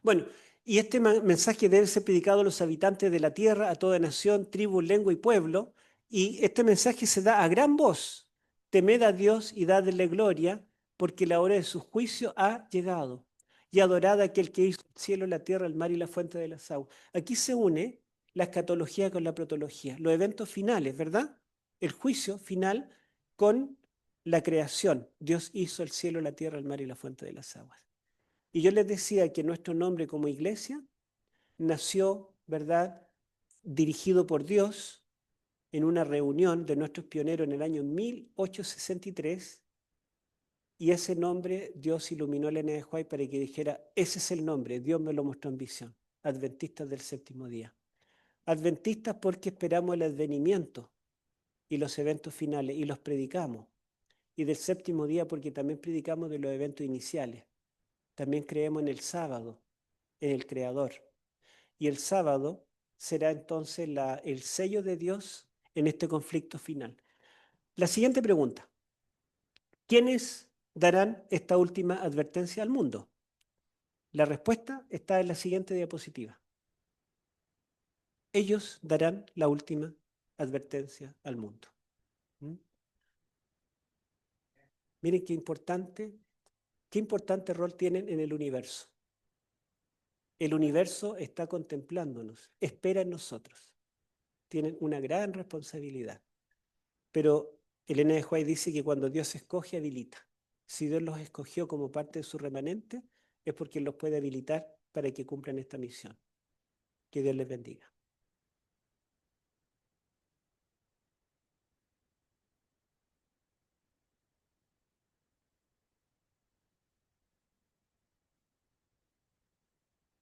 Bueno, y este mensaje debe ser predicado a los habitantes de la tierra, a toda nación, tribu, lengua y pueblo, y este mensaje se da a gran voz. Temed a Dios y dadle gloria, porque la hora de su juicio ha llegado. Y adorad a aquel que hizo el cielo, la tierra, el mar y la fuente de las aguas. Aquí se une la escatología con la protología, los eventos finales, ¿verdad? El juicio final con la creación. Dios hizo el cielo, la tierra, el mar y la fuente de las aguas. Y yo les decía que nuestro nombre como iglesia nació, ¿verdad?, dirigido por Dios en una reunión de nuestros pioneros en el año 1863, y ese nombre Dios iluminó a Elena de White para que dijera, ese es el nombre, Dios me lo mostró en visión, Adventistas del Séptimo Día. Adventistas porque esperamos el advenimiento y los eventos finales y los predicamos. Y del séptimo día porque también predicamos de los eventos iniciales. También creemos en el sábado, en el Creador. Y el sábado será entonces el sello de Dios en este conflicto final. La siguiente pregunta. ¿Quiénes darán esta última advertencia al mundo? La respuesta está en la siguiente diapositiva. Ellos darán la última advertencia al mundo. ¿Mm? Miren qué importante rol tienen en el universo. El universo está contemplándonos, espera en nosotros. Tienen una gran responsabilidad. Pero Elena de White dice que cuando Dios escoge, habilita. Si Dios los escogió como parte de su remanente, es porque los puede habilitar para que cumplan esta misión. Que Dios les bendiga.